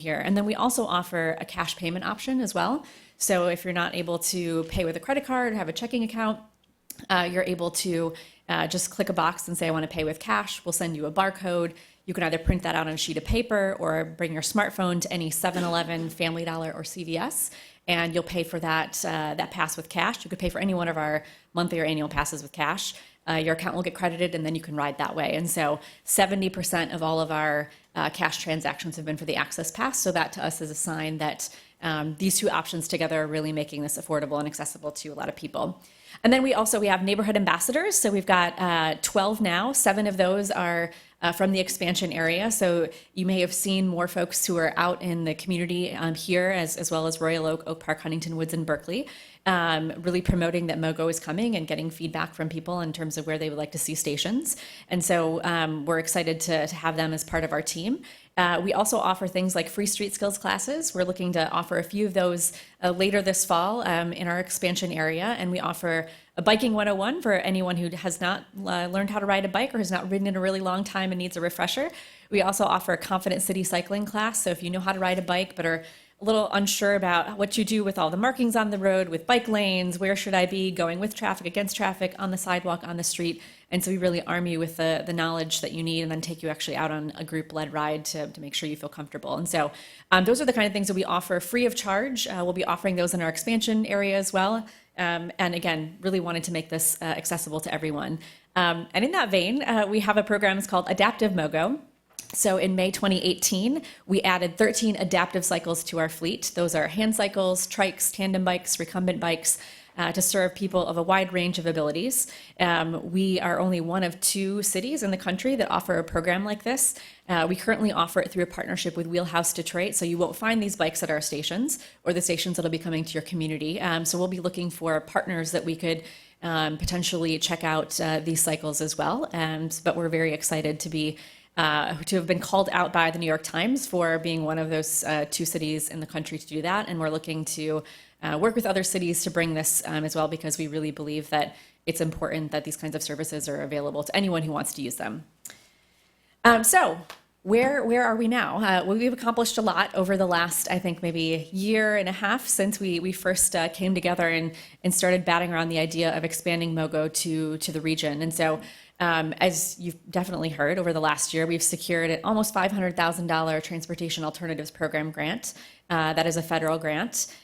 here. And then we also offer a cash payment option as well. So if you're not able to pay with a credit card or have a checking account, you're able to just click a box and say, I want to pay with cash. We'll send you a barcode. You can either print that out on a sheet of paper or bring your smartphone to any 7-Eleven, Family Dollar, or CVS, and you'll pay for that pass with cash. You could pay for any one of our monthly or annual passes with cash. Your account will get credited, and then you can ride that way. And so 70% of all of our cash transactions have been for the Access Pass. So that to us is a sign that these two options together are really making this affordable and accessible to a lot of people. And then we have neighborhood ambassadors. So we've got 12 now. 7 of those are from the expansion area. So you may have seen more folks who are out in the community here, as well as Royal Oak, Oak Park, Huntington Woods, and Berkeley, really promoting that MOGO is coming and getting feedback from people in terms of where they would like to see stations. And so we're excited to have them as part of our team. We also offer things like free street skills classes. We're looking to offer a few of those later this fall in our expansion area. And we offer a biking 101 for anyone who has not learned how to ride a bike or has not ridden in a really long time and needs a refresher. We also offer a confident city cycling class. So if you know how to ride a bike but are a little unsure about what you do with all the markings on the road, with bike lanes, where should I be, going with traffic, against traffic, on the sidewalk, on the street. And so we really arm you with the knowledge that you need and then take you actually out on a group-led ride to make sure you feel comfortable. And so those are the kind of things that we offer free of charge. We'll be offering those in our expansion area as well. And again, really wanted to make this accessible to everyone. And in that vein, we have a program that's called Adaptive MOGO. So in May 2018, we added 13 adaptive cycles to our fleet. Those are hand cycles, trikes, tandem bikes, recumbent bikes, to serve people of a wide range of abilities. We are only one of 2 cities in the country that offer a program like this. We currently offer it through a partnership with Wheelhouse Detroit, so you won't find these bikes at our stations or the stations that'll be coming to your community. So we'll be looking for partners that we could potentially check out these cycles as well. But we're very excited to have been called out by the New York Times for being one of those 2 cities in the country to do that. And we're looking to work with other cities to bring this as well, because we really believe that it's important that these kinds of services are available to anyone who wants to use them. So where are we now? Well, we've accomplished a lot over the last, I think, maybe year and a half since we first came together and started batting around the idea of expanding MOGO to the region. And so as you've definitely heard, over the last year, we've secured an almost $500,000 Transportation Alternatives Program grant. That is a federal grant.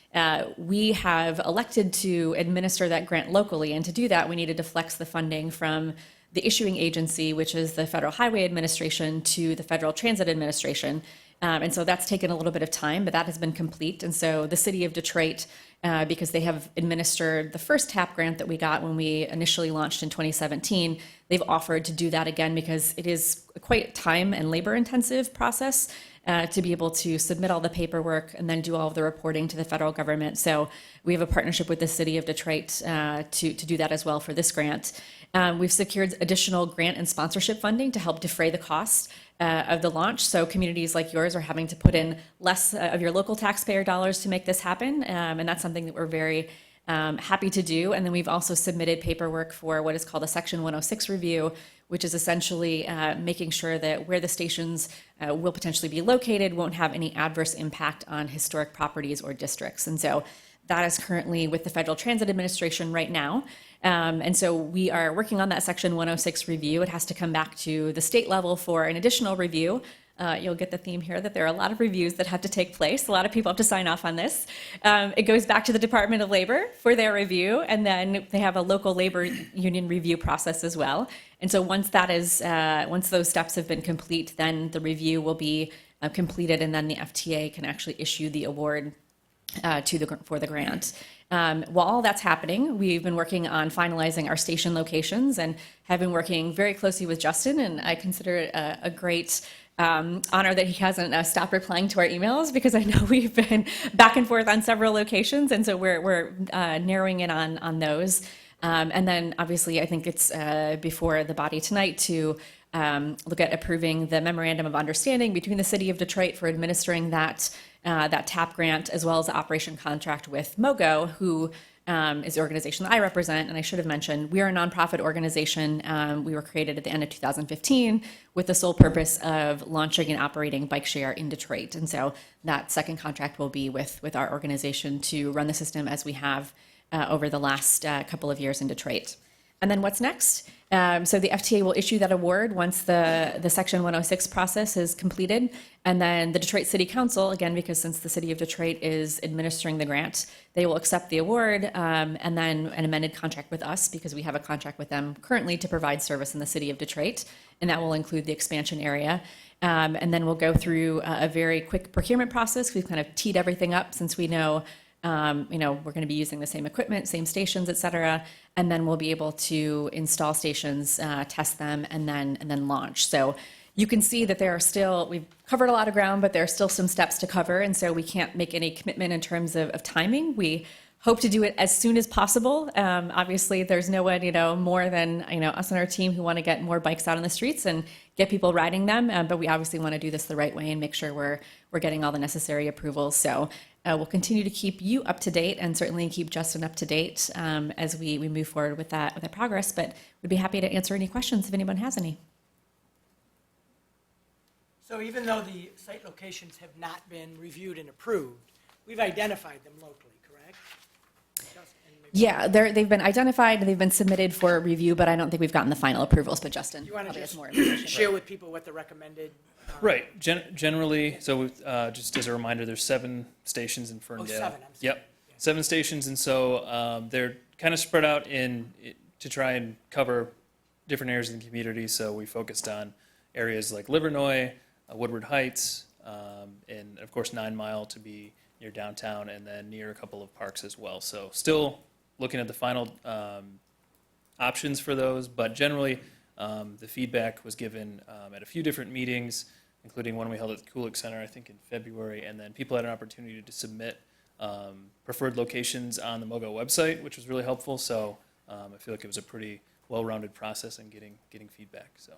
We have elected to administer that grant locally, and to do that, we needed to flex the funding from the issuing agency, which is the Federal Highway Administration, to the Federal Transit Administration. And so that's taken a little bit of time, but that has been complete. And so the city of Detroit, because they have administered the first TAP grant that we got when we initially launched in 2017, they've offered to do that again, because it is quite time and labor intensive process to be able to submit all the paperwork and then do all of the reporting to the federal government. So we have a partnership with the city of Detroit to do that as well for this grant. We've secured additional grant and sponsorship funding to help defray the cost of the launch. So communities like yours are having to put in less of your local taxpayer dollars to make this happen. And that's something that we're very happy to do. And then we've also submitted paperwork for what is called a Section 106 review, which is essentially making sure that where the stations will potentially be located won't have any adverse impact on historic properties or districts. And so that is currently with the Federal Transit Administration right now. And so we are working on that Section 106 review. It has to come back to the state level for an additional review. You'll get the theme here that there are a lot of reviews that have to take place. A lot of people have to sign off on this. It goes back to the Department of Labor for their review, and then they have a local labor union review process as well. And so once those steps have been complete, then the review will be completed, and then the FTA can actually issue the award for the grant. While all that's happening, we've been working on finalizing our station locations and have been working very closely with Justin, and I consider it a great honor that he hasn't stopped replying to our emails, because I know we've been back and forth on several locations, and so we're narrowing in on those. And then obviously I think it's before the body tonight to look at approving the memorandum of understanding between the city of Detroit for administering that TAP grant, as well as the operation contract with MOGO, who is the organization that I represent. And I should have mentioned, we are a nonprofit organization. We were created at the end of 2015 with the sole purpose of launching and operating bike share in Detroit. And so that second contract will be with our organization to run the system as we have over the last couple of years in Detroit. And then what's next? So the FTA will issue that award once the Section 106 process is completed. And then the Detroit City Council, again, because since the city of Detroit is administering the grant, they will accept the award and then an amended contract with us, because we have a contract with them currently to provide service in the city of Detroit. And that will include the expansion area. And then we'll go through a very quick procurement process. We've kind of teed everything up since we know we're going to be using the same equipment, same stations, et cetera, and then we'll be able to install stations, test them, and then launch. So you can see that we've covered a lot of ground, but there are still some steps to cover, and so we can't make any commitment in terms of timing. We hope to do it as soon as possible. Obviously, there's no one, more than, us and our team who want to get more bikes out on the streets and get people riding them, but we obviously want to do this the right way and make sure we're getting all the necessary approvals. So we'll continue to keep you up to date and certainly keep Justin up to date as we move forward with that progress, but we'd be happy to answer any questions if anyone has any. So even though the site locations have not been reviewed and approved, we've identified them locally, correct? Yeah, they've been identified, they've been submitted for review, but I don't think we've gotten the final approvals. But Justin, you want to probably has just more information. share with people what the recommended? Right. Generally, so just as a reminder, there's 7 stations in Ferndale. 7, I'm sorry. Yep, 7 stations, and so they're kind of spread out to try and cover different areas of the community. So we focused on areas like Livernois, Woodward Heights, and of course 9 Mile to be near downtown, and then near a couple of parks as well. So still looking at the final options for those, but generally the feedback was given at a few different meetings, including one we held at the Kulik Center, I think in February, and then people had an opportunity to submit preferred locations on the MOGO website, which was really helpful. So I feel like it was a pretty well-rounded process in getting feedback. So.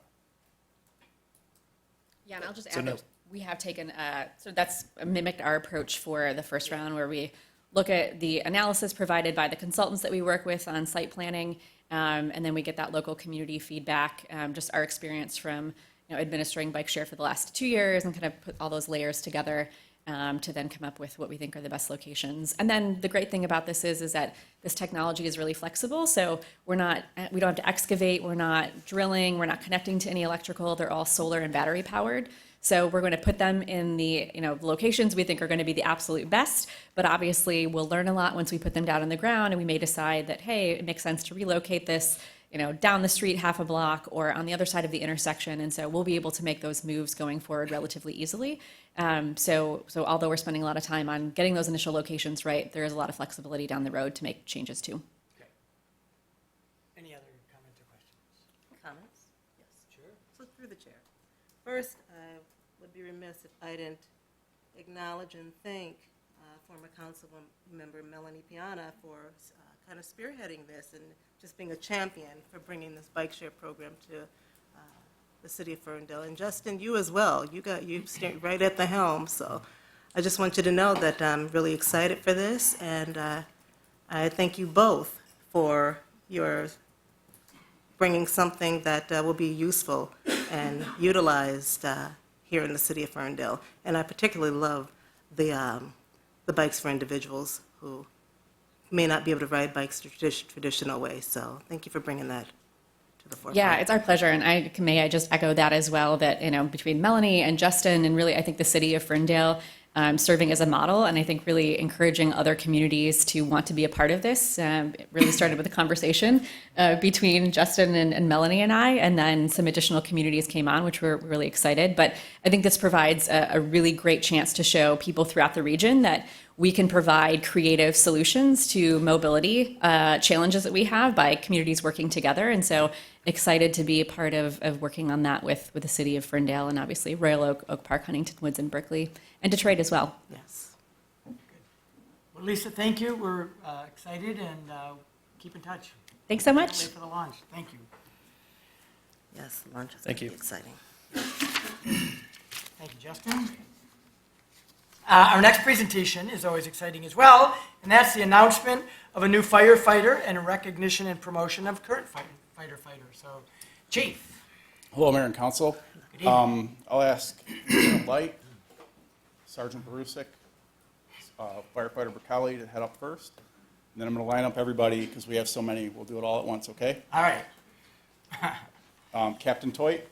Yeah, and I'll just add that we have taken, so that's mimicked our approach for the first round, where we look at the analysis provided by the consultants that we work with on site planning, and then we get that local community feedback, just our experience from administering bike share for the last 2 years, and kind of put all those layers together to then come up with what we think are the best locations. And then the great thing about this is that this technology is really flexible, so we don't have to excavate, we're not drilling, we're not connecting to any electrical, they're all solar and battery powered. So we're going to put them in the locations we think are going to be the absolute best, but obviously we'll learn a lot once we put them down on the ground, and we may decide that, hey, it makes sense to relocate this down the street half a block or on the other side of the intersection. And so we'll be able to make those moves going forward relatively easily. So although we're spending a lot of time on getting those initial locations right, there is a lot of flexibility down the road to make changes too. Okay. Any other comments or questions? Comments? Yes. Sure. So through the chair. First, I would be remiss if I didn't acknowledge and thank former council member Melanie Piana for kind of spearheading this and just being a champion for bringing this bike share program to the city of Ferndale. And Justin, you as well. You stand right at the helm. So I just want you to know that I'm really excited for this, and I thank you both for your bringing something that will be useful and utilized here in the city of Ferndale. And I particularly love the bikes for individuals who may not be able to ride bikes the traditional way. So thank you for bringing that to the forefront. Yeah, it's our pleasure. And I just echo that as well, that, between Melanie and Justin and really, I think the city of Ferndale serving as a model, and I think really encouraging other communities to want to be a part of this. It really started with a conversation between Justin and Melanie and I, and then some additional communities came on, which we're really excited. But I think this provides a really great chance to show people throughout the region that we can provide creative solutions to mobility challenges that we have by communities working together. And so excited to be a part of working on that with the city of Ferndale, and obviously Royal Oak Park, Huntington Woods, and Berkeley, and Detroit as well. Yes. Good. Well, Lisa, thank you. We're excited, and keep in touch. Thanks so much. Can't wait for the launch. Thank you. Yes, lunch is Thank going to you. be exciting. Thank you, Justin. Our next presentation is always exciting as well, and that's the announcement of a new firefighter and a recognition and promotion of current fighter. So, Chief. Hello, Mayor and Council. Good evening. I'll ask Sergeant Light, Sergeant Barusik, Firefighter Bracali to head up first. And then I'm going to line up everybody because we have so many. We'll do it all at once, okay? All right. Captain Toit.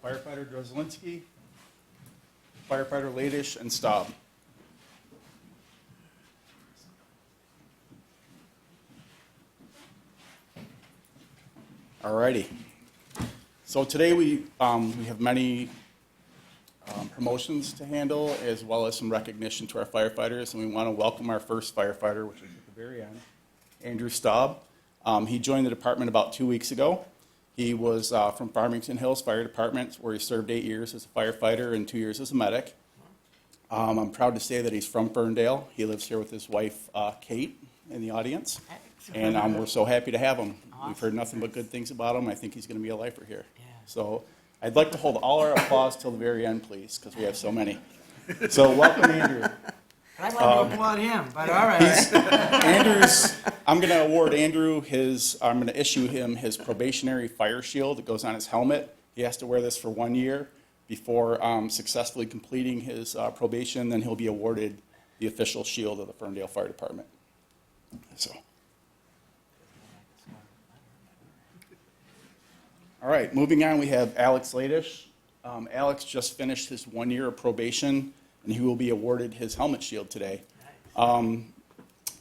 Firefighter Drozlinski. Firefighter Ladish and Staub. Alrighty. So today we have many promotions to handle as well as some recognition to our firefighters, and we want to welcome our first firefighter, which is at the very end, Andrew Staub. He joined the department about 2 weeks ago. He was from Farmington Hills Fire Department, where he served 8 years as a firefighter and 2 years as a medic. I'm proud to say that he's from Ferndale. He lives here with his wife, Kate, in the audience. And we're so happy to have him. We've heard nothing but good things about him. I think he's going to be a lifer here. Yeah. So I'd like to hold all our applause till the very end, please, because we have so many. So welcome, Andrew. I want to applaud him, but all right. I'm going to award Andrew I'm going to issue him his probationary fire shield that goes on his helmet. He has to wear this for 1 year before successfully completing his probation. Then he'll be awarded the official shield of the Ferndale Fire Department. So. All right, moving on, we have Alex Ladish. Alex just finished his 1 year of probation, and he will be awarded his helmet shield today.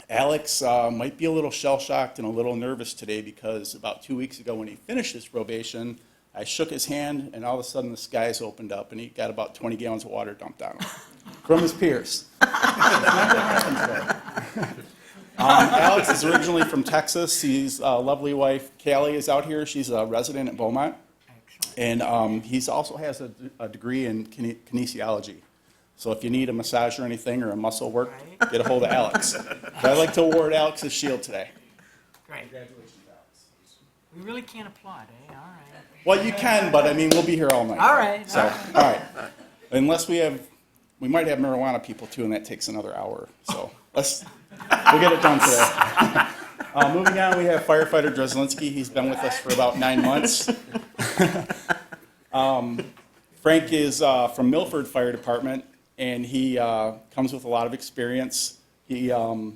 Alex might be a little shell-shocked and a little nervous today because about 2 weeks ago when he finished his probation, I shook his hand, and all of a sudden the skies opened up, and he got about 20 gallons of water dumped on him from his peers. Alex is originally from Texas. His lovely wife, Callie, is out here. She's a resident at Beaumont. And he also has a degree in kinesiology. So if you need a massage or anything or a muscle work, get a hold of Alex. But I'd like to award Alex his shield today. Great. Congratulations, Alex. We really can't applaud, eh? All right. Well, you can, but I mean, we'll be here all night. All right. So, all right. Unless we might have marijuana people too, and that takes another hour. So we'll get it done today. Moving on, we have firefighter Drozlinski. He's been with us for about 9 months. Frank is from Milford Fire Department, and he comes with a lot of experience. He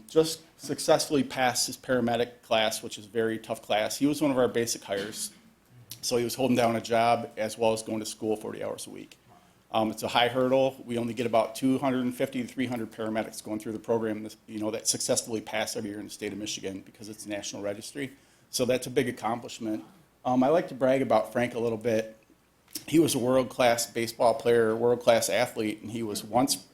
just successfully passed his paramedic class, which is a very tough class. He was one of our basic hires, so he was holding down a job as well as going to school 40 hours a week. It's a high hurdle. We only get about 250 to 300 paramedics going through the program, that successfully pass every year in the state of Michigan because it's a national registry. So that's a big accomplishment. I like to brag about Frank a little bit. He was a world-class baseball player, world-class athlete, and he was once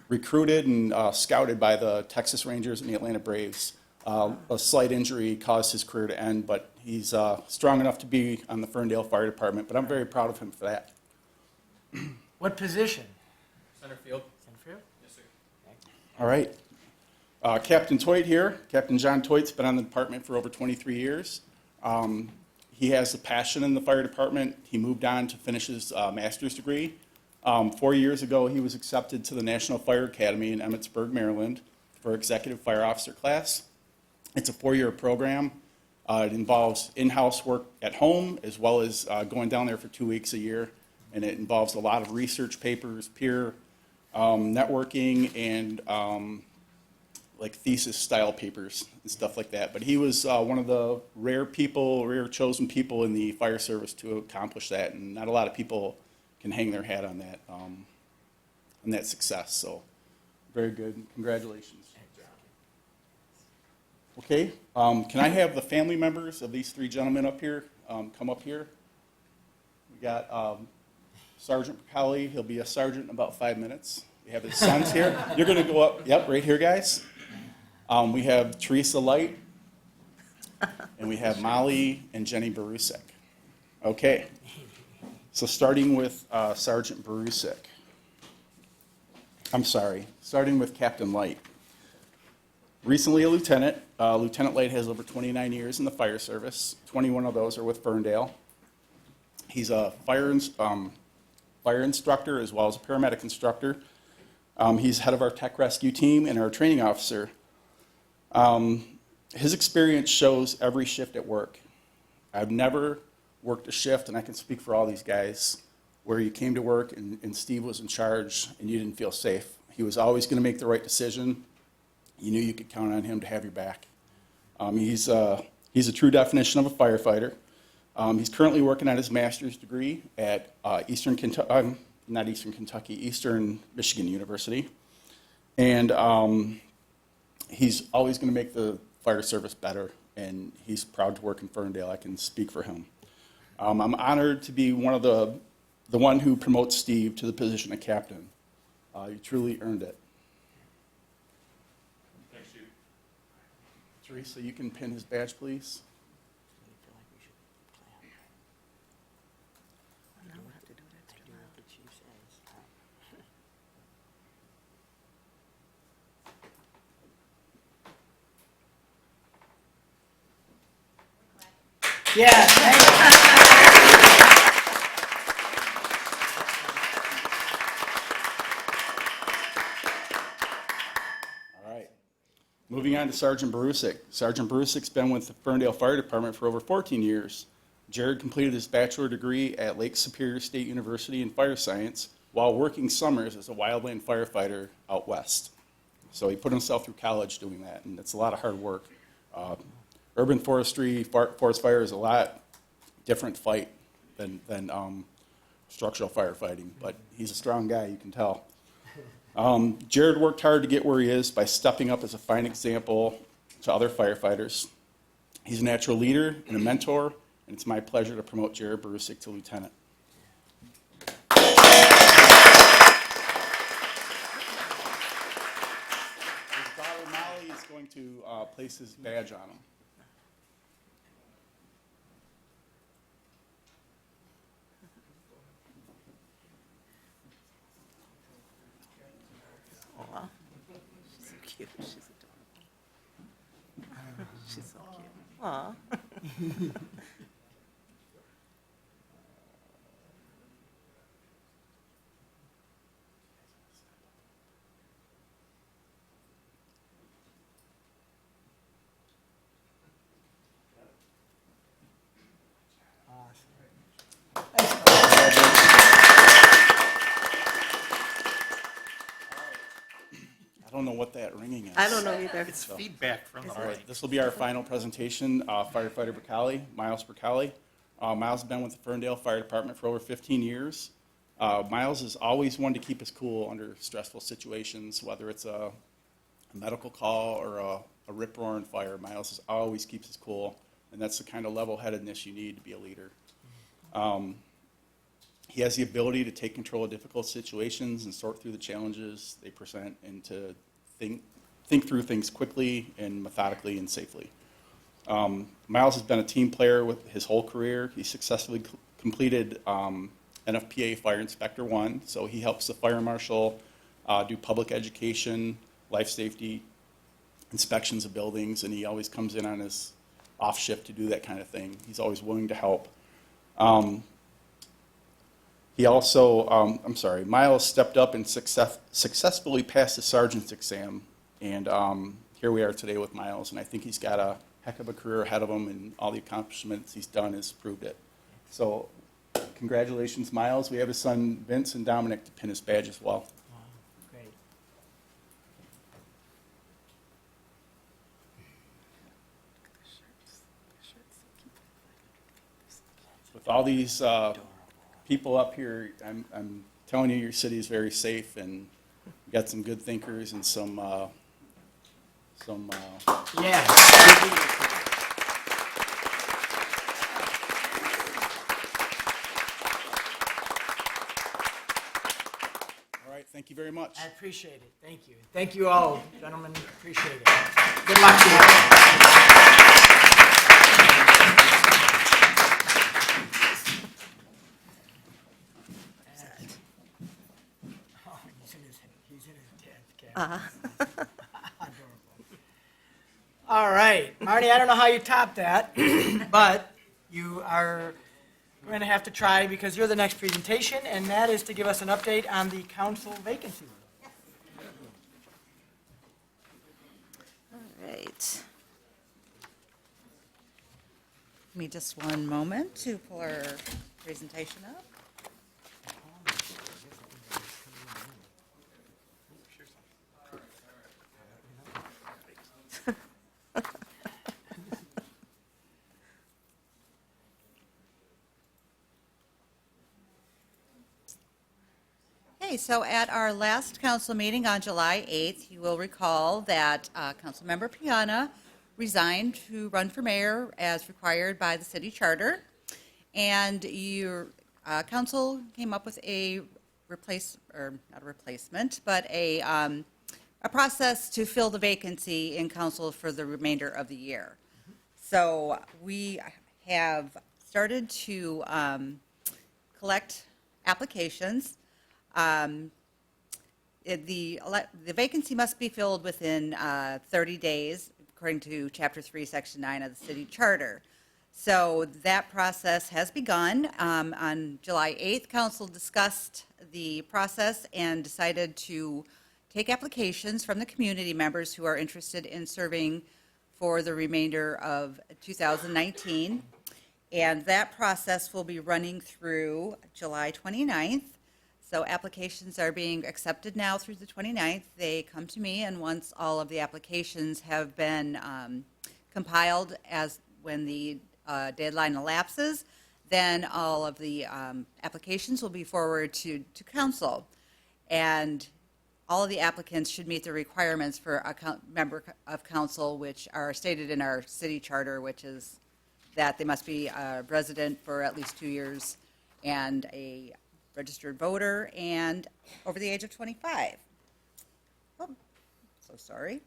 recruited and scouted by the Texas Rangers and the Atlanta Braves. A slight injury caused his career to end, but he's strong enough to be on the Ferndale Fire Department, but I'm very proud of him for that. What position? Center field. Center field? Yes, sir. All right. Captain Toit here. Captain John Toit's been on the department for over 23 years. He has a passion in the fire department. He moved on to finish his master's degree. 4 years ago, he was accepted to the National Fire Academy in Emmitsburg, Maryland for Executive Fire Officer class. It's a 4-year program. It involves in-house work at home as well as going down there for 2 weeks a year. And it involves a lot of research papers, peer networking, and like thesis-style papers and stuff like that. But he was one of the rare chosen people in the fire service to accomplish that, and not a lot of people can hang their hat on that success. So, very good. Congratulations. Okay. Can I have the family members of these 3 gentlemen up here come up here? We got Sergeant Bracali. He'll be a sergeant in about 5 minutes. We have his sons here. You're going to go up, yep, right here, guys. We have Teresa Light, and we have Molly and Jenny Barusik. Okay, so starting with Sergeant Barusik. Starting with Captain Light. Recently a lieutenant. Lieutenant Light has over 29 years in the fire service. 21 of those are with Ferndale. He's a fire instructor as well as a paramedic instructor. He's head of our tech rescue team and our training officer. His experience shows every shift at work. I've never worked a shift, and I can speak for all these guys, where you came to work and Steve was in charge and you didn't feel safe. He was always going to make the right decision. You knew you could count on him to have your back. He's a true definition of a firefighter. He's currently working on his master's degree at Eastern Michigan University. And he's always going to make the fire service better, and he's proud to work in Ferndale. I can speak for him. I'm honored to be the one who promotes Steve to the position of captain. You truly earned it. Thanks, Steve. Teresa, you can pin his badge, please. Yeah, thank you. All right. Moving on to Sergeant Barusik. Sergeant Barusik's been with the Ferndale Fire Department for over 14 years. Jared completed his bachelor degree at Lake Superior State University in fire science while working summers as a wildland firefighter out west. So he put himself through college doing that, and it's a lot of hard work. Urban forestry, forest fire is a lot different fight than structural firefighting, but he's a strong guy, you can tell. Jared worked hard to get where he is by stepping up as a fine example to other firefighters. He's a natural leader and a mentor, and it's my pleasure to promote Jared Barusik to lieutenant. His daughter Molly is going to place his badge on him. Aw, she's so cute. She's adorable. She's so cute. Aw. I don't know what that ringing is. I don't know either. It's feedback from the All right, mic. this will be our final presentation, firefighter Bacali, Miles Bacali. Miles has been with the Ferndale Fire Department for over 15 years. Miles has always wanted to keep us cool under stressful situations, whether it's a medical call or a rip-roaring fire. Miles always keeps us cool, and that's the kind of level-headedness you need to be a leader. He has the ability to take control of difficult situations and sort through the challenges they present and to think through things quickly and methodically and safely. Miles has been a team player with his whole career. He successfully completed NFPA Fire Inspector 1, so he helps the fire marshal do public education, life safety, inspections of buildings, and he always comes in on his off shift to do that kind of thing. He's always willing to help. He also, Miles stepped up and successfully passed the sergeant's exam, and here we are today with Miles, and I think he's got a heck of a career ahead of him, and all the accomplishments he's done has proved it. So, congratulations, Miles. We have his son Vince and Dominic to pin his badge as well. Great. With all these people up here, I'm telling you, your city is very safe, and you got some good thinkers and some Yeah. All right, thank you very much. I appreciate it. Thank you. Thank you all, gentlemen. Appreciate it. Good luck to you. Oh, he's in his dad's cabin. Adorable. All right, Marty, I don't know how you top that, but you are going to have to try because you're the next presentation, and that is to give us an update on the council vacancy. All right. Give me just one moment to pull our presentation up. Okay, so at our last council meeting on July 8th, you will recall that Councilmember Piana resigned to run for mayor as required by the city charter. And your council came up with a not a replacement, but a process to fill the vacancy in council for the remainder of the year. So we have started to collect applications. The vacancy must be filled within 30 days, according to Chapter 3, Section 9 of the City Charter. So that process has begun. On July 8th, Council discussed the process and decided to take applications from the community members who are interested in serving for the remainder of 2019. And that process will be running through July 29th. So applications are being accepted now through the 29th. They come to me, and once all of the applications have been compiled as when the deadline elapses, then all of the applications will be forwarded to council. And all of the applicants should meet the requirements for a member of council, which are stated in our city charter, which is that they must be a resident for at least 2 years and a registered voter and over the age of 25. Oh, so sorry.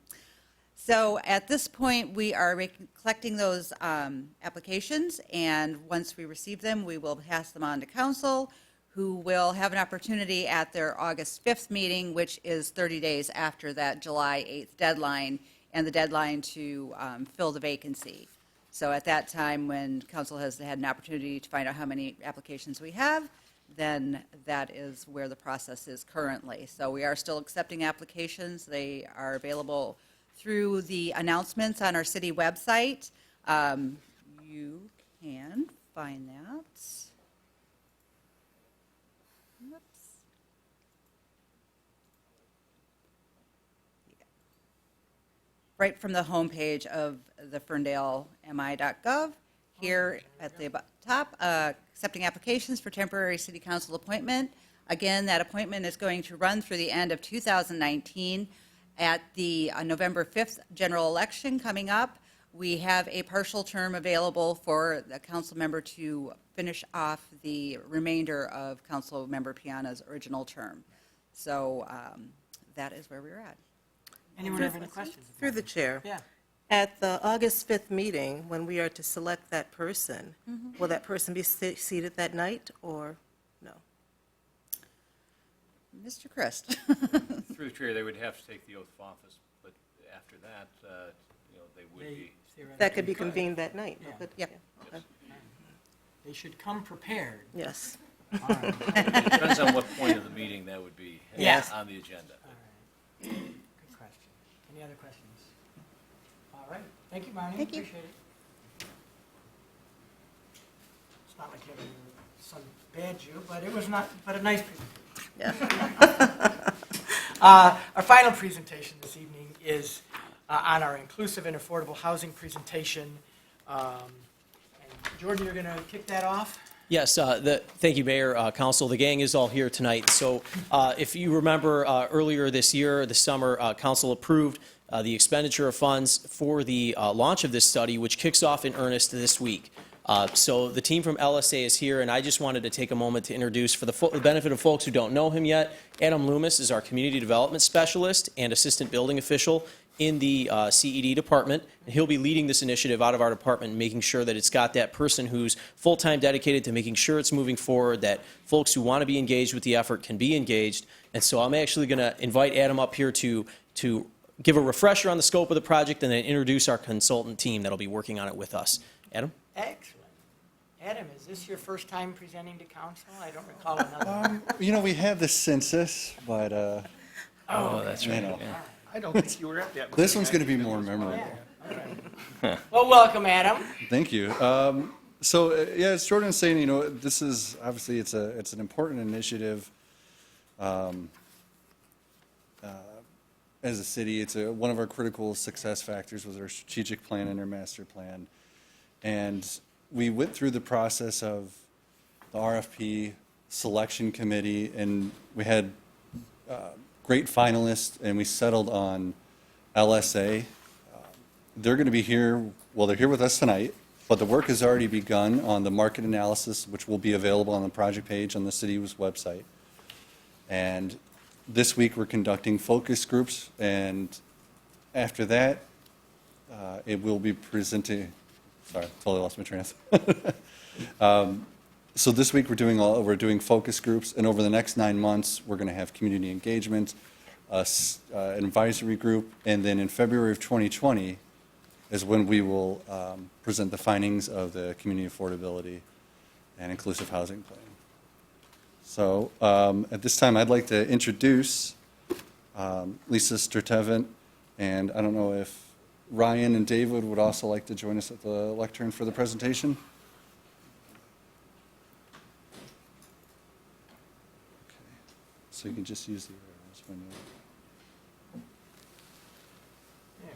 So at this point, we are collecting those applications, and once we receive them, we will pass them on to council, who will have an opportunity at their August 5th meeting, which is 30 days after that July 8th deadline, and the deadline to fill the vacancy. So at that time, when council has had an opportunity to find out how many applications we have, then that is where the process is currently. So we are still accepting applications. They are available through the announcements on our city website. You can find that. Whoops. Yeah. Right from the homepage of the ferndalemi.gov. Here at the top, accepting applications for temporary city council appointment. Again, that appointment is going to run through the end of 2019. At the November 5th general election coming up, we have a partial term available for the council member to finish off the remainder of council member Piana's original term. So that is where we're at. Anyone have any questions? Through the chair. Yeah. At the August 5th meeting, when we are to select that person, will that person be seated that night or no? Mr. Christ. Through the chair, they would have to take the oath of office, but after that, they would be. That could be convened that night? Yeah. But- Yep. okay. They should come prepared. Yes. It depends on what point of the meeting that would be Yes. on the agenda. Good question. Any other questions? All right. Thank you, Marnie. Thank you. Appreciate it. It's not like having your son badge you, but it was not, but a nice presentation. Yeah. Our final presentation this evening is on our inclusive and affordable housing presentation. And Jordan, you're going to kick that off? Yes, thank you, Mayor, Council. The gang is all here tonight. So if you remember earlier this year, this summer, Council approved the expenditure of funds for the launch of this study, which kicks off in earnest this week. So the team from LSA is here, and I just wanted to take a moment to introduce, for the benefit of folks who don't know him yet, Adam Loomis is our Community Development Specialist and Assistant Building Official in the CED department. And he'll be leading this initiative out of our department and making sure that it's got that person who's full-time dedicated to making sure it's moving forward, that folks who want to be engaged with the effort can be engaged. And so I'm actually going to invite Adam up here to give a refresher on the scope of the project and then introduce our consultant team that'll be working on it with us. Adam? Excellent. Adam, is this your first time presenting to council? I don't recall another. You know, we have the census, but, Oh, that's right. know. Yeah. I don't think you were at that. this one's gonna be more memorable. Well, welcome, Adam. Thank you. Yeah, as Jordan was saying, you know, this is, obviously, it's an important initiative. As a city, it's one of our critical success factors was our strategic plan and our master plan. And we went through the process of the RFP selection committee, and we had great finalists, and we settled on LSA. They're going to be here, well, they're here with us tonight, but the work has already begun on the market analysis, which will be available on the project page on the city's website. And this week, we're conducting focus groups, and after that, it will be presenting, sorry, totally lost my train of thought. So this week, we're doing focus groups, and over the next 9 months, we're going to have community engagement, an advisory group, and then in February of 2020 is when we will present the findings of the community affordability and inclusive housing plan. So at this time, I'd like to introduce Lisa Sturtevant, and I don't know if Ryan and David would also like to join us at the lectern for the presentation. Okay. So you can just use the arrows when you. Yeah,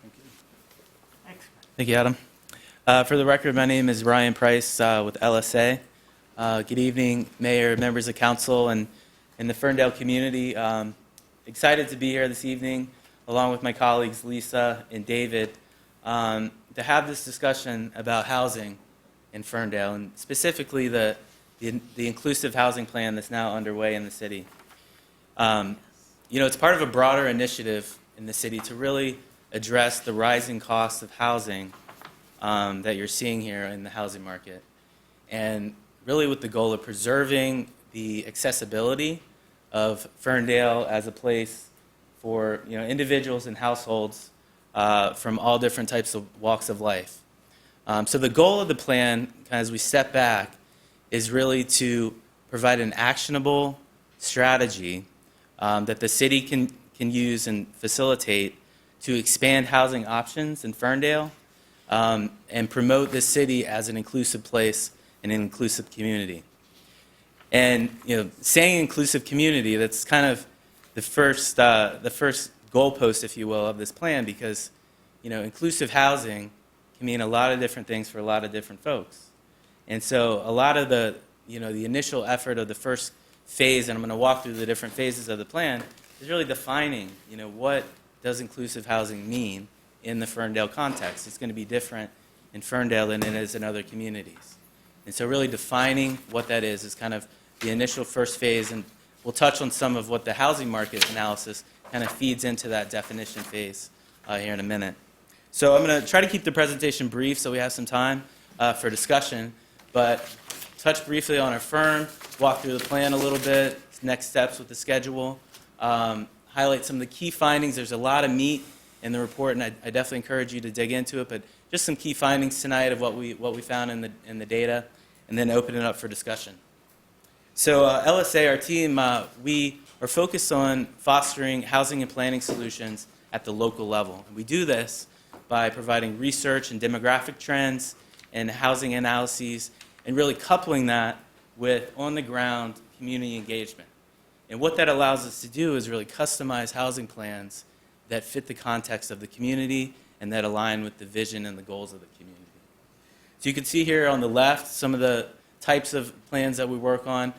thank you. Thanks. Thank you, Adam. For the record, my name is Ryan Price with LSA. Good evening, Mayor, members of council, and the Ferndale community. Excited to be here this evening, along with my colleagues Lisa and David, to have this discussion about housing in Ferndale, and specifically the inclusive housing plan that's now underway in the city. You know, it's part of a broader initiative in the city to really address the rising cost of housing that you're seeing here in the housing market, and really with the goal of preserving the accessibility of Ferndale as a place for individuals and households from all different types of walks of life. So the goal of the plan, as we step back, is really to provide an actionable strategy that the city can use and facilitate to expand housing options in Ferndale and promote this city as an inclusive place, an inclusive community. And saying inclusive community, that's kind of the first goalpost, if you will, of this plan, because inclusive housing can mean a lot of different things for a lot of different folks. And so a lot of the initial effort of the first phase, and I'm going to walk through the different phases of the plan, is really defining what does inclusive housing mean in the Ferndale context. It's going to be different in Ferndale than it is in other communities. And so really defining what that is kind of the initial first phase, and we'll touch on some of what the housing market analysis kind of feeds into that definition phase here in a minute. So I'm going to try to keep the presentation brief so we have some time for discussion, but touch briefly on our firm, walk through the plan a little bit, next steps with the schedule, highlight some of the key findings. There's a lot of meat in the report, and I definitely encourage you to dig into it, but just some key findings tonight of what we found in the data, and then open it up for discussion. So LSA, our team, we are focused on fostering housing and planning solutions at the local level. And we do this by providing research and demographic trends and housing analyses, and really coupling that with on-the-ground community engagement. And what that allows us to do is really customize housing plans that fit the context of the community and that align with the vision and the goals of the community. So you can see here on the left some of the types of plans that we work on.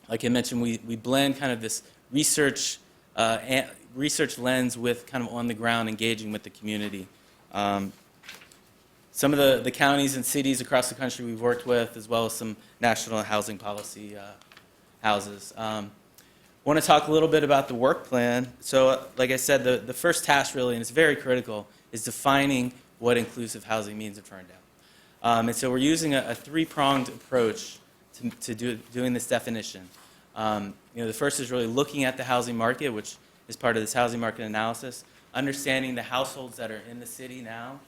Like I mentioned, we blend kind of this research lens with kind of on-the-ground engaging with the community. Some of the counties and cities across the country we've worked with, as well as some national housing policy houses. I want to talk a little bit about the work plan. So like I said, the first task really, and it's very critical, is defining what inclusive housing means in Ferndale. And so we're using a three-pronged approach to doing this definition. The first is really looking at the housing market, which is part of this housing market analysis, understanding the households that are in the city now,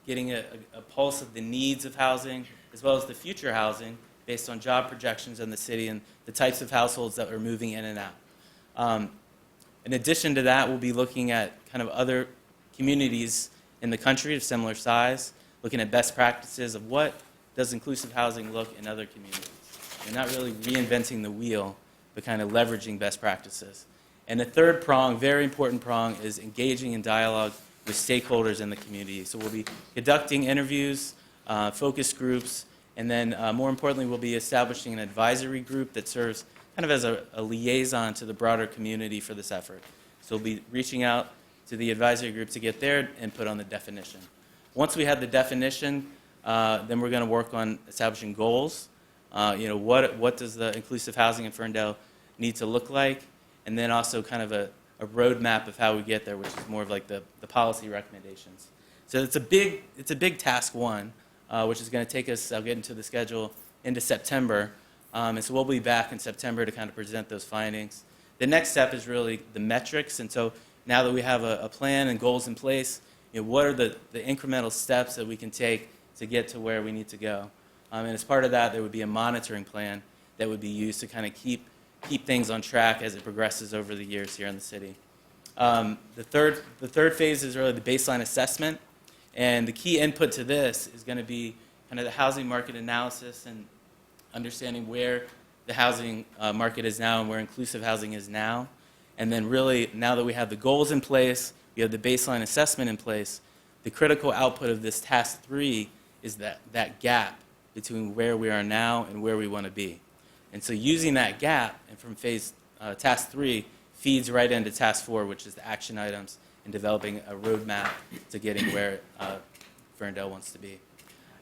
getting a pulse of the needs of housing, as well as the future housing based on job projections in the city and the types of households that are moving in and out. In addition to that, we'll be looking at kind of other communities in the country of similar size, looking at best practices of what does inclusive housing look in other communities. And not really reinventing the wheel, but kind of leveraging best practices. And the third prong, very important prong, is engaging in dialogue with stakeholders in the community. So we'll be conducting interviews, focus groups, and then more importantly, we'll be establishing an advisory group that serves kind of as a liaison to the broader community for this effort. So we'll be reaching out to the advisory group to get their input on the definition. Once we have the definition, then we're going to work on establishing goals. What does the inclusive housing in Ferndale need to look like? And then also kind of a roadmap of how we get there, which is more of like the policy recommendations. So it's a big task one, which is going to take us, I'll get into the schedule, into September. And so we'll be back in September to kind of present those findings. The next step is really the metrics. And so now that we have a plan and goals in place, what are the incremental steps that we can take to get to where we need to go? And as part of that, there would be a monitoring plan that would be used to kind of keep things on track as it progresses over the years here in the city. The third phase is really the baseline assessment. And the key input to this is going to be kind of the housing market analysis and understanding where the housing market is now and where inclusive housing is now. And then really, now that we have the goals in place, we have the baseline assessment in place, the critical output of this task 3 is that gap between where we are now and where we want to be. And so using that gap, and from task 3 feeds right into task 4, which is the action items and developing a roadmap to getting where Ferndale wants to be.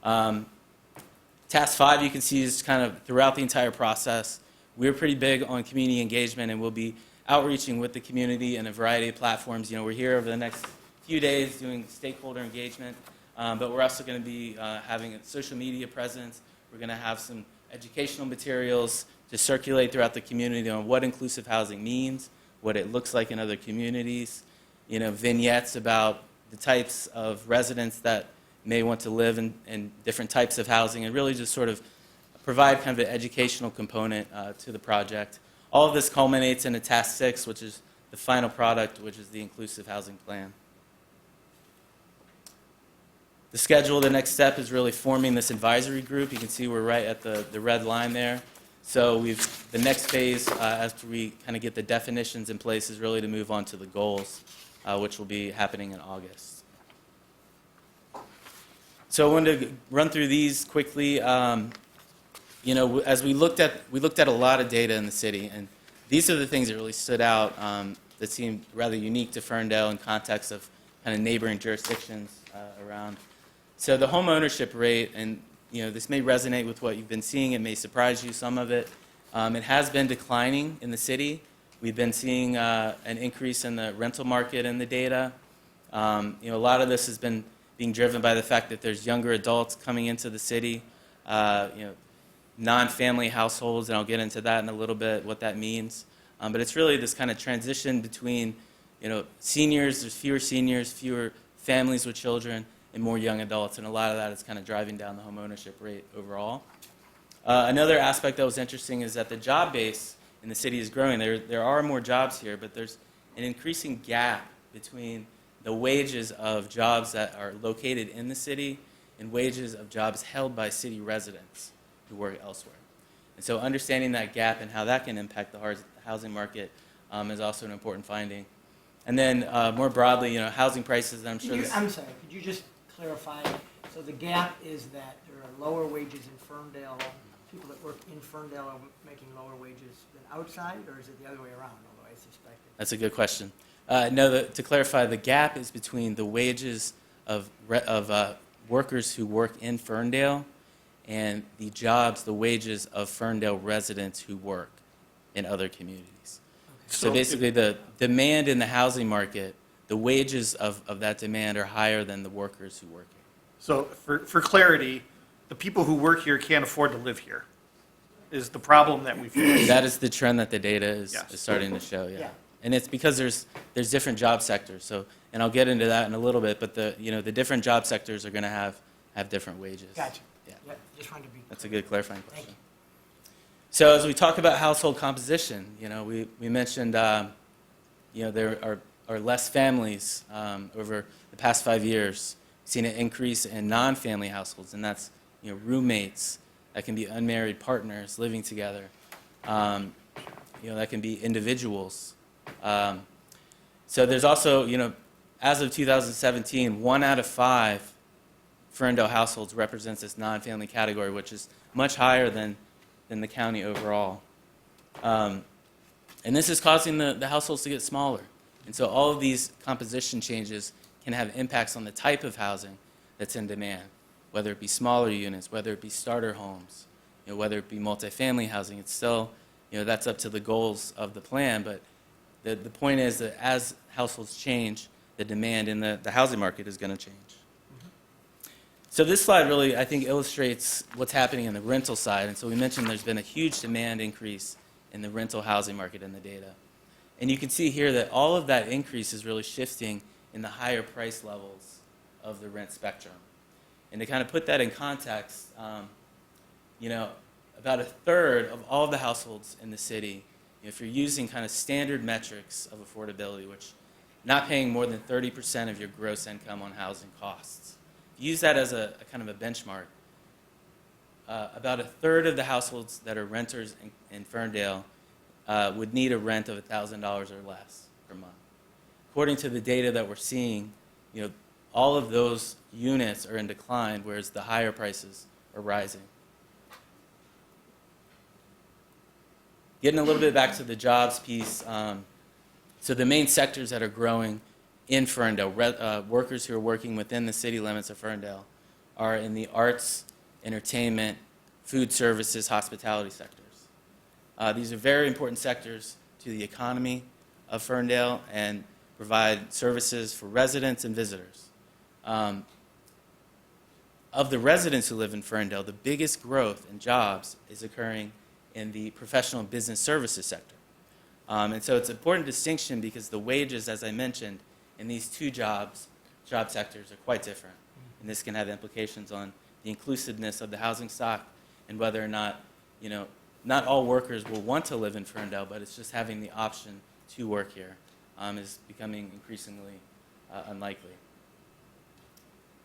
Task 5, you can see, is kind of throughout the entire process. We're pretty big on community engagement, and we'll be outreaching with the community in a variety of platforms. We're here over the next few days doing stakeholder engagement, but we're also going to be having a social media presence. We're going to have some educational materials to circulate throughout the community on what inclusive housing means, what it looks like in other communities, vignettes about the types of residents that may want to live in different types of housing, and really just sort of provide kind of an educational component to the project. All of this culminates in a task 6, which is the final product, which is the inclusive housing plan. The schedule, the next step is really forming this advisory group. You can see we're right at the red line there. So the next phase, after we kind of get the definitions in place, is really to move on to the goals, which will be happening in August. So I wanted to run through these quickly. As we looked at a lot of data in the city, and these are the things that really stood out that seemed rather unique to Ferndale in context of kind of neighboring jurisdictions around. So the home ownership rate, and this may resonate with what you've been seeing. It may surprise you, some of it. It has been declining in the city. We've been seeing an increase in the rental market in the data. A lot of this has been being driven by the fact that there's younger adults coming into the city, non-family households, and I'll get into that in a little bit, what that means. But it's really this kind of transition between, seniors, there's fewer families with children, and more young adults, and a lot of that is kind of driving down the home ownership rate overall. Another aspect that was interesting is that the job base in the city is growing. There are more jobs here, but there's an increasing gap between the wages of jobs that are located in the city and wages of jobs held by city residents who work elsewhere. And so understanding that gap and how that can impact the housing market is also an important finding. And then more broadly, housing prices, and I'm sure this... I'm sorry, could you just clarify? So the gap is that there are lower wages in Ferndale, people that work in Ferndale are making lower wages than outside, or is it the other way around, although I suspect it? That's a good question. No, to clarify, the gap is between the wages of workers who work in Ferndale and the wages of Ferndale residents who work in other communities. Okay. So basically, the demand in the housing market, the wages of that demand are higher than the workers who work here. So for clarity, the people who work here can't afford to live here, is the problem that we face. That is the trend that the data is starting to show, yeah. And it's because there's different job sectors. So, and I'll get into that in a little bit, but the different job sectors are going to have different wages. Gotcha. Yeah. Yeah, just wanted to be. That's a good clarifying Thank question. you. So as we talk about household composition, we mentioned, there are less families over the past 5 years. We've seen an increase in non-family households, and that's, roommates, that can be unmarried partners living together. That can be individuals. So there's also, as of 2017, 1 out of 5 Ferndale households represents this non-family category, which is much higher than the county overall. And this is causing the households to get smaller. And so all of these composition changes can have impacts on the type of housing that's in demand, whether it be smaller units, whether it be starter homes, whether it be multifamily housing. It's still, that's up to the goals of the plan, but the point is that as households change, the demand in the housing market is going to change. So this slide really, I think, illustrates what's happening in the rental side. And so we mentioned there's been a huge demand increase in the rental housing market in the data. And you can see here that all of that increase is really shifting in the higher price levels of the rent spectrum. And to kind of put that in context, about a third of all of the households in the city, if you're using kind of standard metrics of affordability, which not paying more than 30% of your gross income on housing costs, use that as a kind of a benchmark. About a third of the households that are renters in Ferndale would need a rent of $1,000 or less per month. According to the data that we're seeing, all of those units are in decline, whereas the higher prices are rising. Getting a little bit back to the jobs piece, so the main sectors that are growing in Ferndale, workers who are working within the city limits of Ferndale, are in the arts, entertainment, food services, hospitality sectors. These are very important sectors to the economy of Ferndale and provide services for residents and visitors. Of the residents who live in Ferndale, the biggest growth in jobs is occurring in the professional and business services sector. And so it's an important distinction because the wages, as I mentioned, in these two job sectors are quite different. And this can have implications on the inclusiveness of the housing stock and whether or not, not all workers will want to live in Ferndale, but it's just having the option to work here is becoming increasingly unlikely.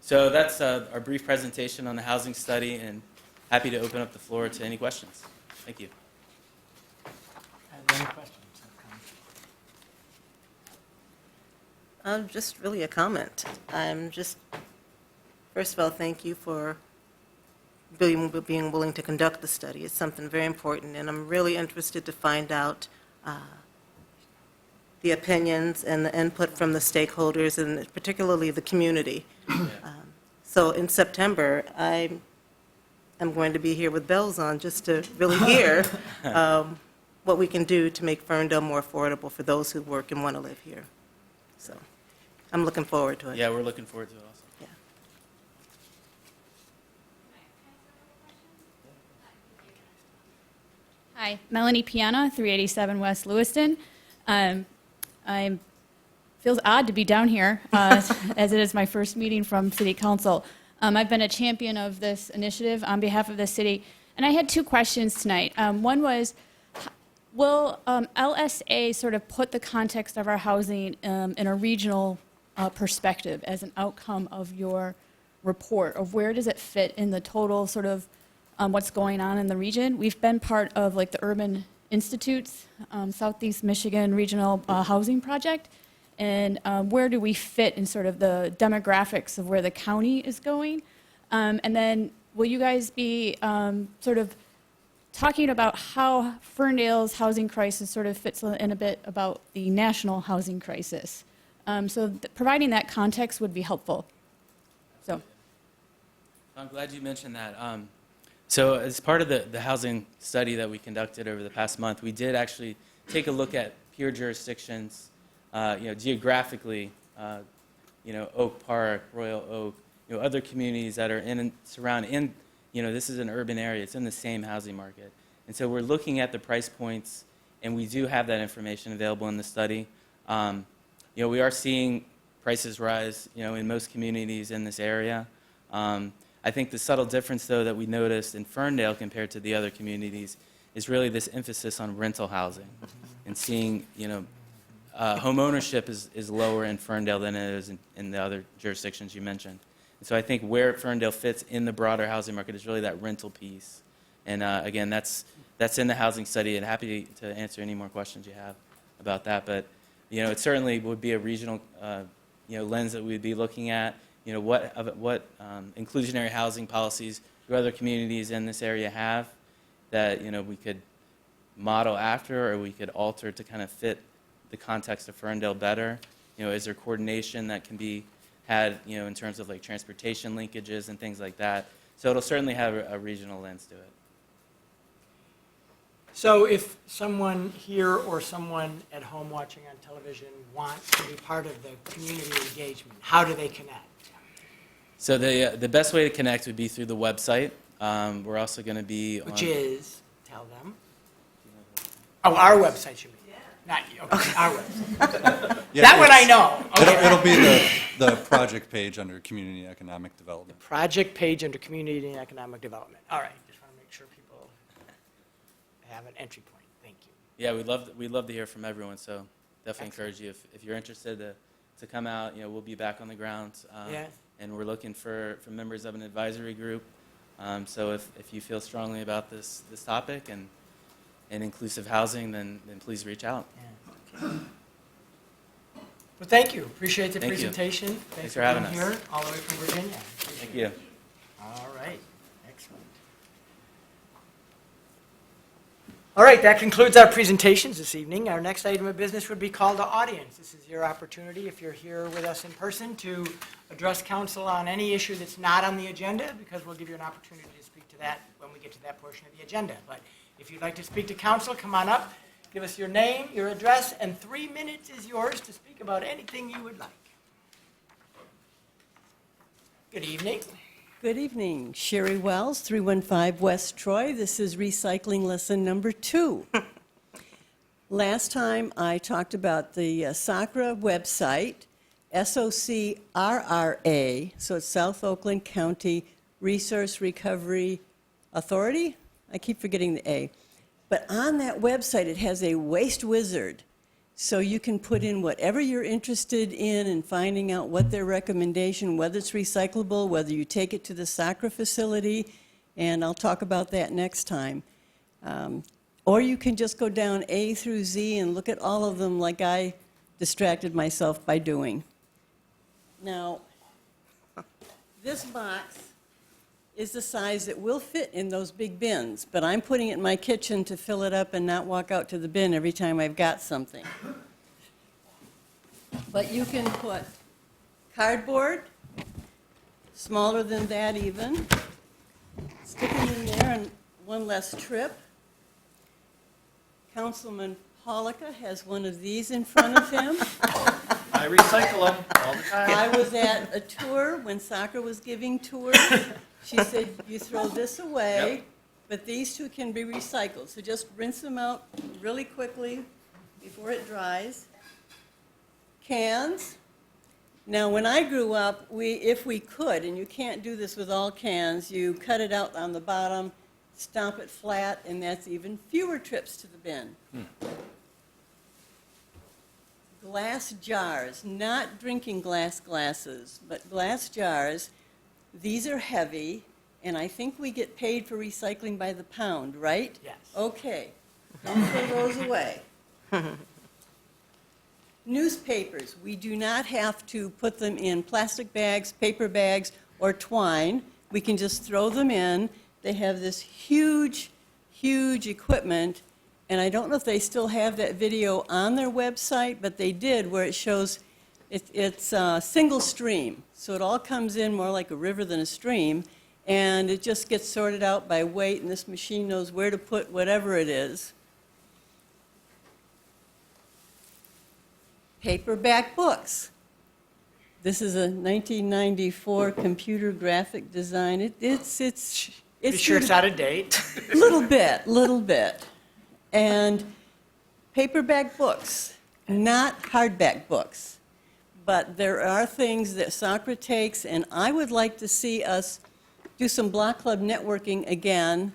So that's our brief presentation on the housing study, and happy to open up the floor to any questions. Thank you. Any questions? Just really a comment. First of all, thank you for being willing to conduct the study. It's something very important, and I'm really interested to find out the opinions and the input from the stakeholders, and particularly the community. So in September, I'm going to be here with bells on just to really hear what we can do to make Ferndale more affordable for those who work and want to live here. So I'm looking forward to it. Yeah, we're looking forward to it also. Yeah. Hi, Melanie Piana, 387 West Lewiston. I feels odd to be down here as it is my first meeting from City Council. I've been a champion of this initiative on behalf of the city, and I had 2 questions tonight. One was, will LSA sort of put the context of our housing in a regional perspective as an outcome of your report, or where does it fit in the total sort of what's going on in the region? We've been part of like the Urban Institute's Southeast Michigan Regional Housing Project, and where do we fit in sort of the demographics of where the county is going? And then will you guys be sort of talking about how Ferndale's housing crisis sort of fits in a bit about the national housing crisis? Providing that context would be helpful. So, I'm glad you mentioned that. So as part of the housing study that we conducted over the past month, we did actually take a look at peer jurisdictions, geographically, Oak Park, Royal Oak, other communities that are this is an urban area, it's in the same housing market. And so we're looking at the price points and we do have that information available in the study. We are seeing prices rise, in most communities in this area. I think the subtle difference, though, that we noticed in Ferndale compared to the other communities is really this emphasis on rental housing and seeing, home ownership is lower in Ferndale than it is in the other jurisdictions you mentioned. And so I think where Ferndale fits in the broader housing market is really that rental piece. And again, that's in the housing study, and happy to answer any more questions you have about that. But it certainly would be a regional lens that we'd be looking at. What inclusionary housing policies do other communities in this area have that we could model after, or we could alter to kind of fit the context of Ferndale better? Is there coordination that can be had in terms of like transportation linkages and things like that? So it'll certainly have a regional lens to it. So if someone here or someone at home watching on television wants to be part of the community engagement, how do they connect? So the best way to connect would be through the website. We're also going to be Which is, tell them. Oh, our website, you mean? Not you, okay, our website. Yeah, That one I know. Okay. It'll be the project page under community economic development. Project page under community and economic development. All right, just want to make sure people have an entry point. Thank you. Yeah, we'd love to hear from everyone. So definitely encourage you if you're interested to come out. We'll be back on the ground. Yeah. And we're looking for members of an advisory group. So if you feel strongly about this topic and inclusive housing, then please reach out. Yeah. Okay. Well, thank you. Appreciate the Thank you. presentation. Thanks for having being us. here, all the way from Virginia. Thank you. All right. Excellent. All right, that concludes our presentations this evening. Our next item of business would be call to audience. This is your opportunity, if you're here with us in person, to address council on any issue that's not on the agenda, because we'll give you an opportunity to speak to that when we get to that portion of the agenda. But if you'd like to speak to council, come on up, give us your name, your address, and 3 minutes is yours to speak about anything you would like. Good evening. Good evening. Sherry Wells, 315 West Troy. This is recycling lesson number 2. Last time I talked about the SACRA website, SOCRRA, so it's South Oakland County Resource Recovery Authority. I keep forgetting the A. But on that website, it has a waste wizard. So you can put in whatever you're interested in and finding out what their recommendation, whether it's recyclable, whether you take it to the SACRA facility, and I'll talk about that next time. Or you can just go down A through Z and look at all of them like I distracted myself by doing. Now, this box is the size that will fit in those big bins, but I'm putting it in my kitchen to fill it up and not walk out to the bin every time I've got something. But you can put cardboard, smaller than that even, stick them in there and one less trip. Councilman Pollica has one of these in front of him. I recycle them all the time. I was at a tour when soccer was giving tours. She said, you throw this away, Yep. but these two can be recycled. So just rinse them out really quickly before it dries. Cans. Now, when I grew up, if we could, and you can't do this with all cans, you cut it out on the bottom, stomp it flat, and that's even fewer trips to the bin. Glass jars, not drinking glasses, but glass jars. These are heavy, and I think we get paid for recycling by the pound, right? Yes. Okay, don't throw those away. Newspapers, we do not have to put them in plastic bags, paper bags, or twine. We can just throw them in. They have this huge, huge equipment, and I don't know if they still have that video on their website, but they did, where it shows it's single stream. So it all comes in more like a river than a stream, and it just gets sorted out by weight, and this machine knows where to put whatever it is. Paperback books. This is a 1994 computer graphic design. It's Be sure it's out of date. little bit. And paperback books, not hardback books. But there are things that Sacra takes, and I would like to see us do some block club networking again,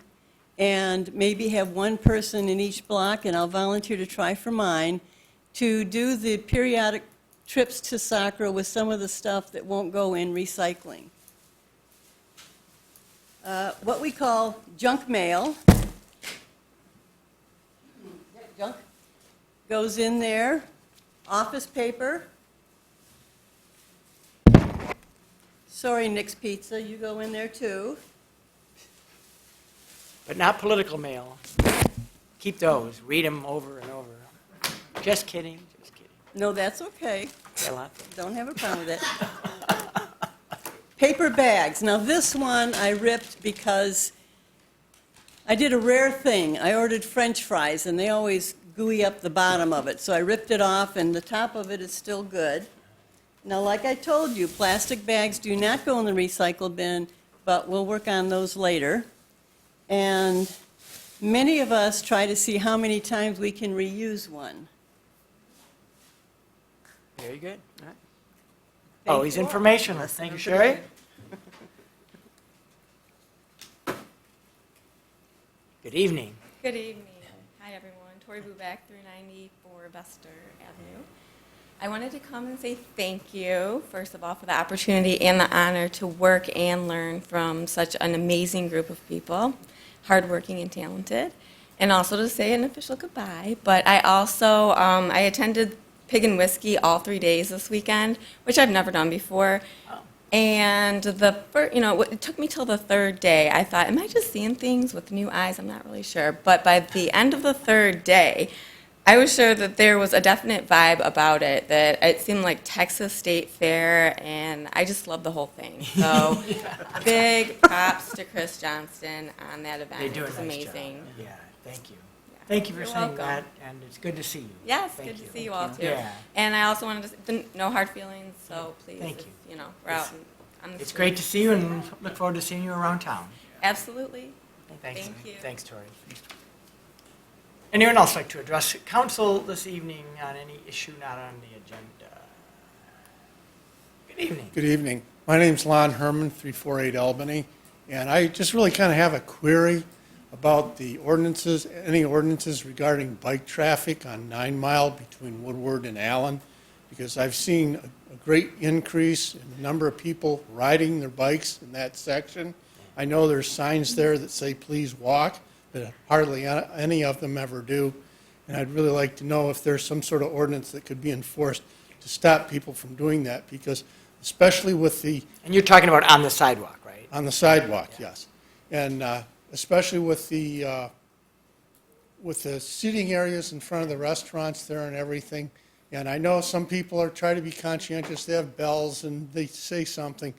and maybe have one person in each block, and I'll volunteer to try for mine, to do the periodic trips to Sacra with some of the stuff that won't go in recycling. What we call junk mail. Junk goes in there. Office paper. Sorry, Nick's Pizza, you go in there too. But not political mail. Keep those. Read them over and over. Just kidding. Just kidding. No, that's okay. Say a lot. Don't have a problem with it. Paper bags. Now, this one I ripped because I did a rare thing. I ordered French fries, and they always gooey up the bottom of it. So I ripped it off, and the top of it is still good. Now, like I told you, plastic bags do not go in the recycle bin, but we'll work on those later. And many of us try to see how many times we can reuse one. Very good. All right. Always informational. Thank you, Sherry. Good evening. Good evening. Hi, everyone. Tori Buback, 394 Bester Avenue. I wanted to come and say thank you, first of all, for the opportunity and the honor to work and learn from such an amazing group of people, hardworking and talented, and also to say an official goodbye. But I also, I attended Pig and Whiskey all 3 days this weekend, which I've never done before. And it took me till the third day. I thought, am I just seeing things with new eyes? I'm not really sure. But by the end of the third day, I was sure that there was a definite vibe about it, that it seemed like Texas State Fair, and I just loved the whole thing. So big props to Chris Johnston on that event. They do It was a nice amazing. job. Yeah, thank you. Thank you for You're saying welcome. that, and it's good to see you. Yes, Thank good you. to see you all too. Yeah. And I also wanted to say, no hard feelings, so please, Thank if, you. we're out on the It's street. great to see you, and look forward to seeing you around town. Absolutely. Thanks. Thank you. Thanks, Tori. Anyone else like to address council this evening on any issue not on the agenda? Good evening. Good evening. My name's Lon Herman, 348 Albany, and I just really kind of have a query about the ordinances, any ordinances regarding bike traffic on 9 Mile between Woodward and Allen, because I've seen a great increase in the number of people riding their bikes in that section. I know there's signs there that say, please walk, but hardly any of them ever do. And I'd really like to know if there's some sort of ordinance that could be enforced to stop people from doing that, because especially with the... And you're talking about on the sidewalk, right? On the sidewalk, yes. And especially with the seating areas in front of the restaurants there and everything. And I know some people are trying to be conscientious, they have bells and they say something.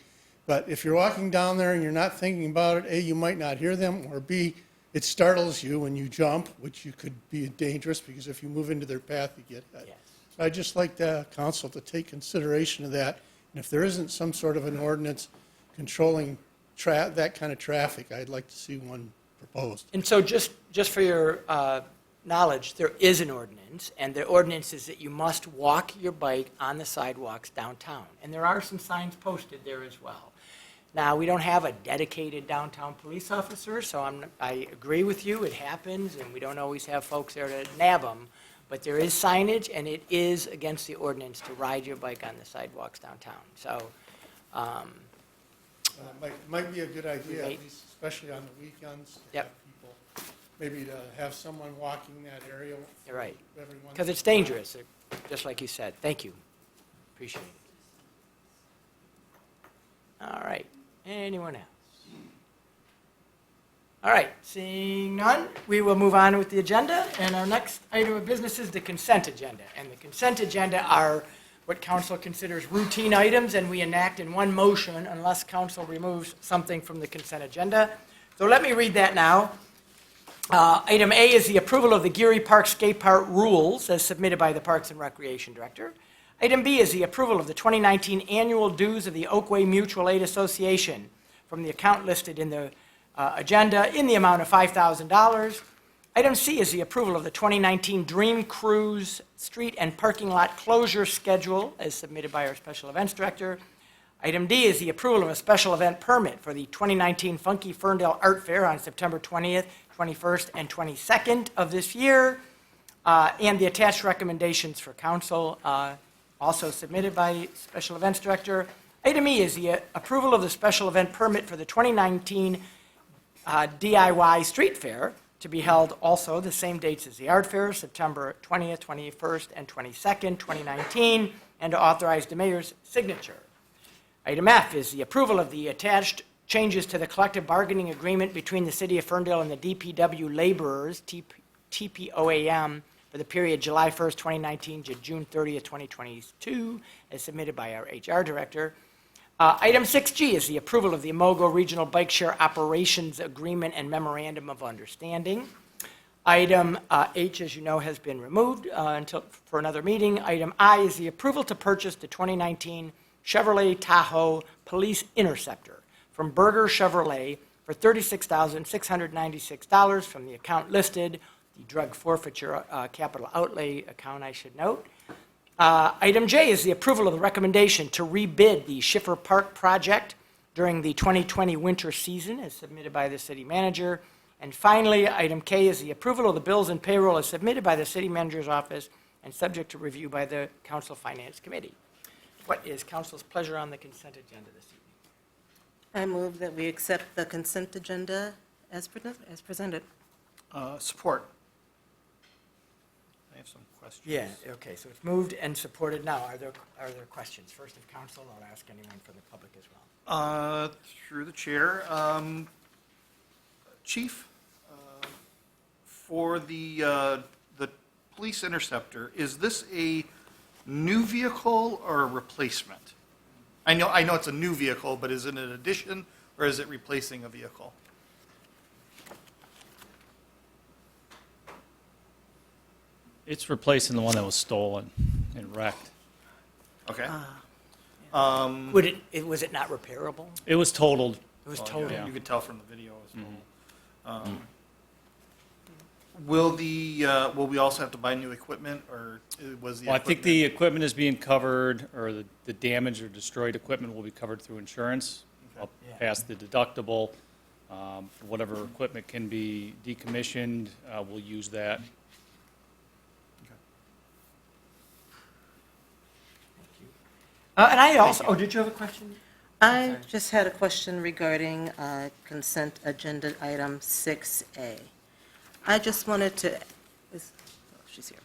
But if you're walking down there and you're not thinking about it, A, you might not hear them, or B, it startles you when you jump, which you could be dangerous, because if you move into their path, you get hit. Yes. So I'd just like the council to take consideration of that. And if there isn't some sort of an ordinance controlling that kind of traffic, I'd like to see one proposed. And so just for your knowledge, there is an ordinance, and the ordinance is that you must walk your bike on the sidewalks downtown. And there are some signs posted there as well. Now, we don't have a dedicated downtown police officer, so I agree with you, it happens, and we don't always have folks there to nab them. But there is signage, and it is against the ordinance to ride your bike on the sidewalks downtown. So, Might be a good idea, Right. at least especially on the weekends, to Yep. have people, maybe to have someone walking that area. you're right, every once because in it's a while. dangerous, just like you said. Thank you. Appreciate it. All right. Anyone else? All right, seeing none, we will move on with the agenda, and our next item of business is the consent agenda. And the consent agenda are what council considers routine items, and we enact in one motion unless council removes something from the consent agenda. So let me read that now. Item A is the approval of the Geary Park Skate Park rules as submitted by the Parks and Recreation Director. Item B is the approval of the 2019 annual dues of the Oakway Mutual Aid Association from the account listed in the agenda in the amount of $5,000. Item C is the approval of the 2019 Dream Cruise Street and Parking Lot Closure Schedule as submitted by our Special Events Director. Item D is the approval of a special event permit for the 2019 Funky Ferndale Art Fair on September 20th, 21st, and 22nd of this year, and the attached recommendations for council, also submitted by Special Events Director. Item E is the approval of the special event permit for the 2019 DIY Street Fair to be held also the same dates as the art fair, September 20th, 21st, and 22nd, 2019, and to authorize the mayor's signature. Item F is the approval of the attached changes to the collective bargaining agreement between the City of Ferndale and the DPW laborers, TPOAM, for the period July 1st, 2019 to June 30th, 2022, as submitted by our HR Director. Item 6G is the approval of the Amogo Regional Bike Share Operations Agreement and Memorandum of Understanding. Item H, as you know, has been removed for another meeting. Item I is the approval to purchase the 2019 Chevrolet Tahoe Police Interceptor from Berger Chevrolet for $36,696 from the account listed, the drug forfeiture capital outlay account, I should note. Item J is the approval of the recommendation to rebid the Schiffer Park project during the 2020 winter season as submitted by the city manager. And finally, item K is the approval of the bills and payroll as submitted by the city manager's office and subject to review by the Council Finance Committee. What is council's pleasure on the consent agenda this evening? I move that we accept the consent agenda as presented. Support. I have some questions. Yeah, okay, so it's moved and supported now. Are there questions? First of council, I'll ask anyone from the public as well. Through the chair, Chief, for the police interceptor, is this a new vehicle or a replacement? I know it's a new vehicle, but is it an addition or is it replacing a vehicle? It's replacing the one that was stolen and wrecked. Okay. Was it not repairable? It was totaled. It was totaled. Yeah. You could tell from the video as well. Will we also have to buy new equipment, or was the Well, I think equipment- the equipment is being covered, or the damaged or destroyed equipment will be covered through insurance. Up past the deductible. Whatever equipment can be decommissioned, we'll use that. And I also, did you have a question? I just had a question regarding consent agenda item 6A. I just wanted to, she's here,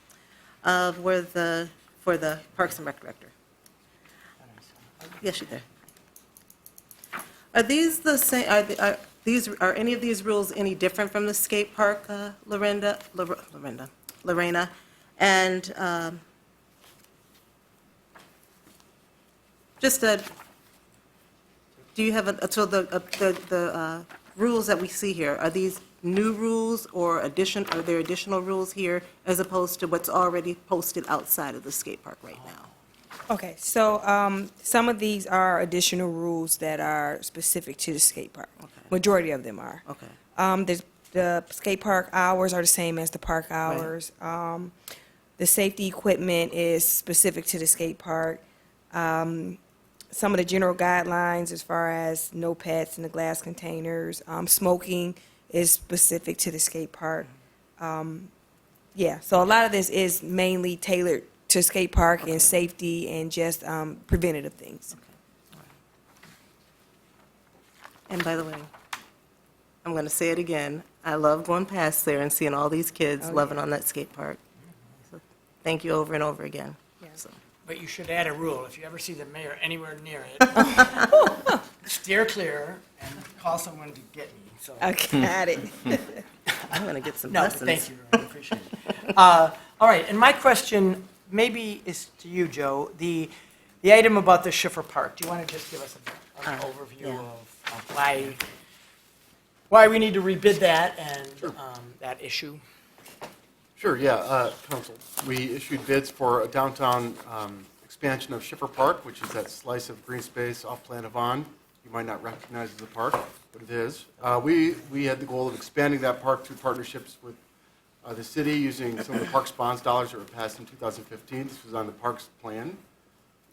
for the Parks and Rec Director. Yes, she's there. Are these the same, are any of these rules any different from the skate park, Lorena? And just a, do you have so the rules that we see here, are these new rules or are there additional rules here as opposed to what's already posted outside of the skate park right now? Okay, so some of these are additional rules that are specific to the skate park. Okay. Majority of them are. Okay. The skate park hours are the same as the park hours. The safety equipment is specific to the skate park. Some of the general guidelines as far as no pets in the glass containers, smoking is specific to the skate park. Yeah, so a lot of this is mainly tailored to skate park and safety and just preventative things. And by the way, I'm going to say it again, I love going past there and seeing all these kids loving on that skate park. So thank you over and over again. So. But you should add a rule. If you ever see the mayor anywhere near it, steer clear and call someone to get me. So. Okay, got it. I'm going to get some No, lessons. thank you. I appreciate it. All right, and my question maybe is to you, Joe. The item about the Schiffer Park, do you want to just give us an overview of why we need to rebid that and that issue? Sure, yeah, Council. We issued bids for a downtown expansion of Schiffer Park, which is that slice of green space off Plan Avon. You might not recognize as a park, but it is. We had the goal of expanding that park through partnerships with The city, using some of the Parks bonds dollars that were passed in 2015, this was on the Parks plan.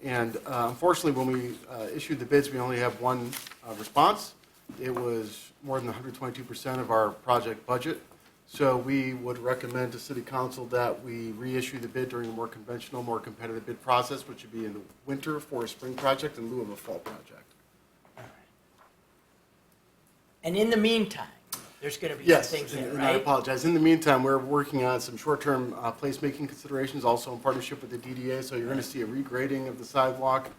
And unfortunately, when we issued the bids, we only have one response. It was more than 122% of our project budget. So we would recommend to City Council that we reissue the bid during a more conventional, more competitive bid process, which would be in the winter for a spring project in lieu of a fall project. And in the meantime, there's going to be some Yes, things there, and I right? apologize. In the meantime, we're working on some short-term placemaking considerations, also in partnership with the DDA. So you're going to see a regrading of the sidewalk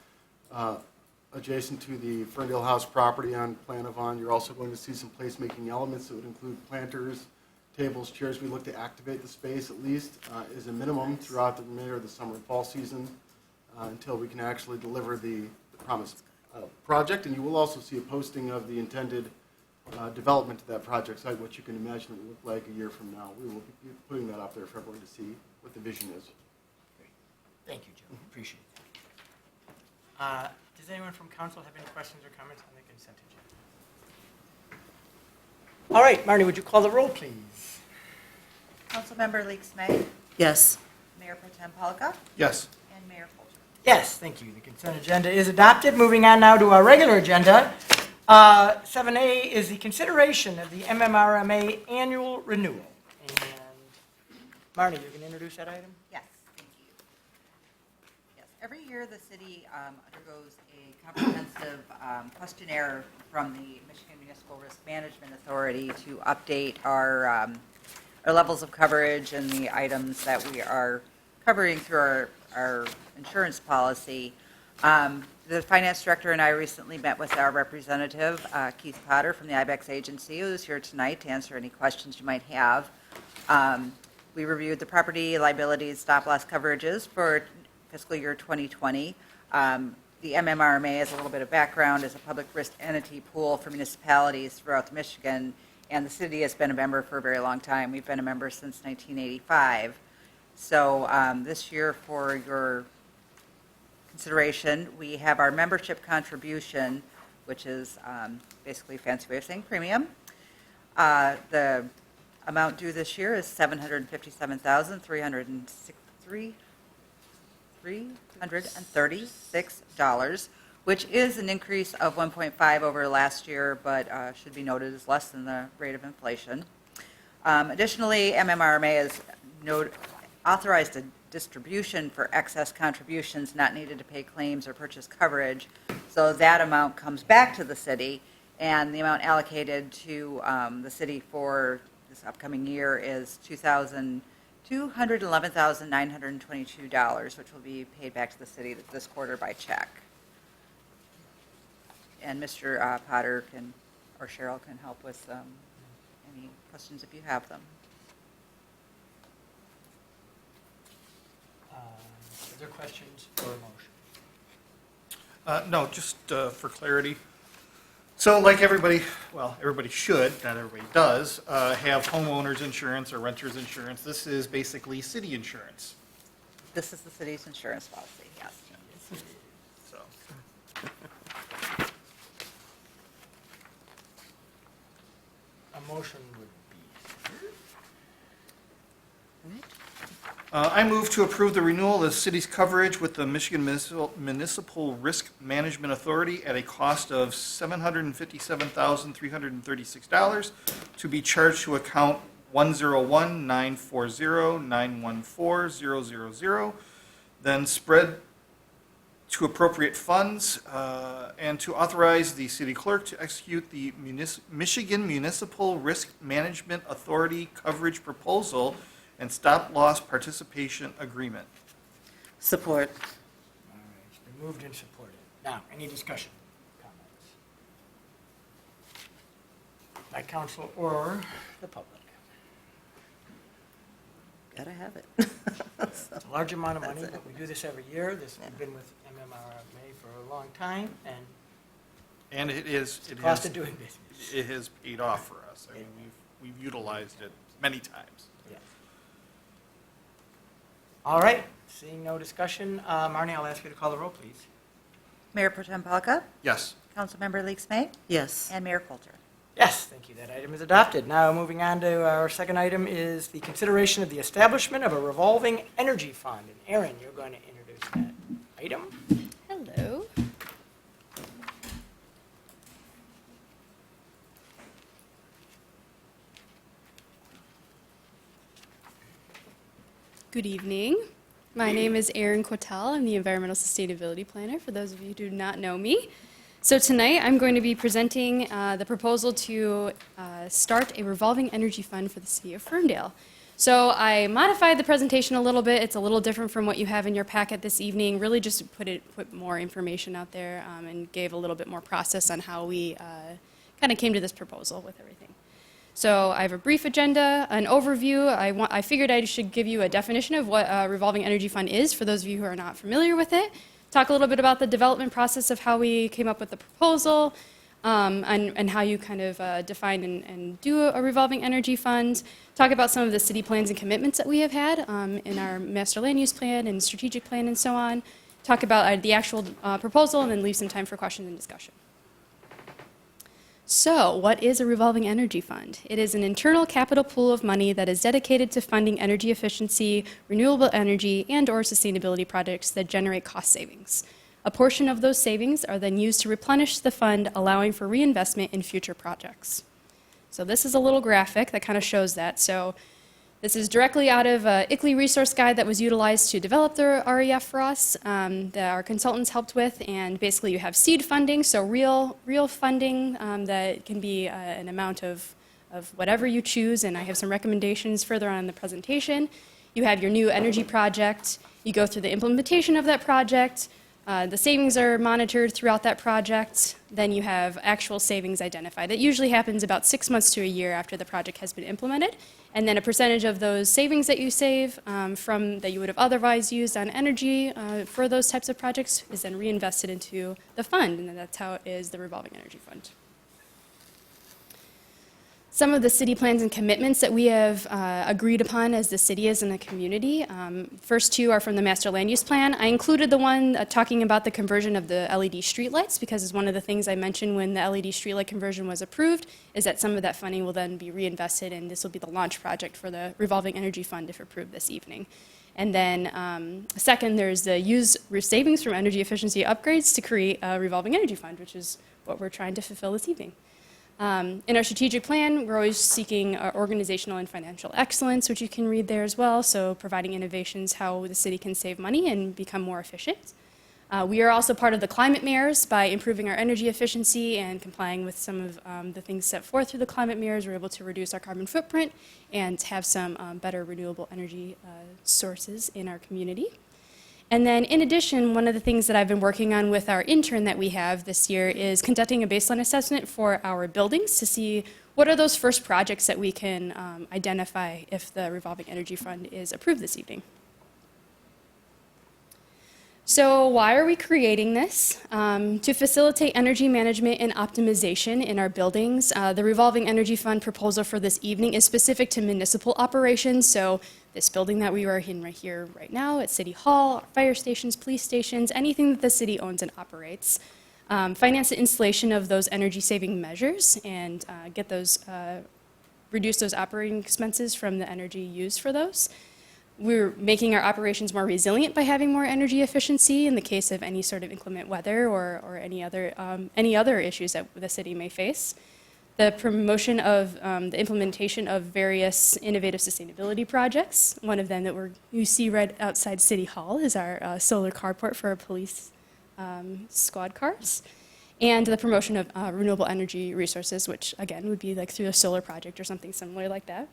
adjacent to the Ferndale House property on Plan Avon. You're also going to see some placemaking elements that would include planters, tables, chairs. We look to activate the space at least as a minimum throughout the remainder of the summer and fall season until we can actually deliver the promised project. And you will also see a posting of the intended development to that project site, what you can imagine it will look like a year from now. We will be putting that up there for everyone to see what the vision is. Great. Thank you, Joe. Appreciate that. Does anyone from council have any questions or comments on the consent agenda? All right, Marnie, would you call the roll, please? Councilmember Leaks May, Yes. Mayor Pro Tem Polka, Yes. and Mayor Coulter. Yes, thank you. The consent agenda is adopted. Moving on now to our regular agenda. 7A is the consideration of the MMRMA annual renewal. And Marnie, you're going to introduce that item? Yes, thank you. Yes, every year the city undergoes a comprehensive questionnaire from the Michigan Municipal Risk Management Authority to update our levels of coverage and the items that we are covering through our insurance policy. The finance director and I recently met with our representative, Keith Potter from the IBEX agency, who's here tonight to answer any questions you might have. We reviewed the property liabilities stop-loss coverages for fiscal year 2020. The MMRMA, as a little bit of background, is a public risk entity pool for municipalities throughout Michigan, and the city has been a member for a very long time. We've been a member since 1985. So this year, for your consideration, we have our membership contribution, which is basically a fancy way of saying premium. The amount due this year is $757,336, which is an increase of 1.5 over last year, but should be noted as less than the rate of inflation. Additionally, MMRMA has authorized a distribution for excess contributions not needed to pay claims or purchase coverage. So that amount comes back to the city, and the amount allocated to the city for this upcoming year is $211,922, which will be paid back to the city this quarter by check. And Mr. Potter or Cheryl can help with any questions if you have them. Other questions or a motion? No, just for clarity. So like everybody, well, everybody should, not everybody does, have homeowners insurance or renters insurance. This is basically city insurance. This is the city's insurance policy, yes. So. A motion would be. I move to approve the renewal of the city's coverage with the Michigan Municipal Risk Management Authority at a cost of $757,336 to be charged to account 101-940-914-000, then spread to appropriate funds, and to authorize the city clerk to execute the Michigan Municipal Risk Management Authority coverage proposal and stop-loss participation agreement. Support. All right, it's been moved and supported. Now, any discussion, comments? By council or the public? Gotta have it. It's a large amount of money, but we do this every year. We've been with MMRMA for a long time, and And cost of doing business. it has paid off for us. I mean, we've utilized it many times. Yes. All right, seeing no discussion, Marnie, I'll ask you to call the roll, please. Mayor Pro Tem Polka, Yes. Councilmember Leaks May, Yes. and Mayor Coulter. Yes, thank you. That item is adopted. Now, moving on to our second item is the consideration of the establishment of a revolving energy fund. And Aaron, you're going to introduce that item. Hello. Good evening. My name is Erin Quattel. I'm the Environmental Sustainability Planner, for those of you who do not know me. So tonight I'm going to be presenting the proposal to start a revolving energy fund for the city of Ferndale. So I modified the presentation a little bit. It's a little different from what you have in your packet this evening, really just to put more information out there and gave a little bit more process on how we kind of came to this proposal with everything. So I have a brief agenda, an overview. I figured I should give you a definition of what a revolving energy fund is for those of you who are not familiar with it. Talk a little bit about the development process of how we came up with the proposal and how you kind of define and do a revolving energy fund. Talk about some of the city plans and commitments that we have had in our master land use plan and strategic plan and so on. Talk about the actual proposal and then leave some time for questions and discussion. So, what is a revolving energy fund? It is an internal capital pool of money that is dedicated to funding energy efficiency, renewable energy, and/or sustainability projects that generate cost savings. A portion of those savings are then used to replenish the fund, allowing for reinvestment in future projects. So this is a little graphic that kind of shows that. So this is directly out of a ICLEI resource guide that was utilized to develop the REF for us, that our consultants helped with. And basically you have seed funding, so real funding that can be an amount of whatever you choose. And I have some recommendations further on in the presentation. You have your new energy project. You go through the implementation of that project. The savings are monitored throughout that project. Then you have actual savings identified. It usually happens about 6 months to a year after the project has been implemented. And then a percentage of those savings that you save that you would have otherwise used on energy for those types of projects is then reinvested into the fund. And that's how it is the revolving energy fund. Some of the city plans and commitments that we have agreed upon as the city as in a community. First two are from the master land use plan. I included the one talking about the conversion of the LED streetlights because it's one of the things I mentioned when the LED streetlight conversion was approved is that some of that funding will then be reinvested and this will be the launch project for the revolving energy fund if approved this evening. And then second, there's the use savings from energy efficiency upgrades to create a revolving energy fund, which is what we're trying to fulfill this evening. In our strategic plan, we're always seeking organizational and financial excellence, which you can read there as well, so providing innovations how the city can save money and become more efficient. We are also part of the climate mirrors by improving our energy efficiency and complying with some of the things set forth through the climate mirrors. We're able to reduce our carbon footprint and have some better renewable energy sources in our community. And then in addition, one of the things that I've been working on with our intern that we have this year is conducting a baseline assessment for our buildings to see what are those first projects that we can identify if the revolving energy fund is approved this evening. So why are we creating this? To facilitate energy management and optimization in our buildings. The revolving energy fund proposal for this evening is specific to municipal operations. So this building that we are in right now at City Hall, fire stations, police stations, anything that the city owns and operates. Finance the installation of those energy saving measures and reduce those operating expenses from the energy used for those. We're making our operations more resilient by having more energy efficiency in the case of any sort of inclement weather or any other issues that the city may face. The promotion of the implementation of various innovative sustainability projects. One of them that you see right outside City Hall is our solar carport for our police squad cars. And the promotion of renewable energy resources, which again would be like through a solar project or something similar like that.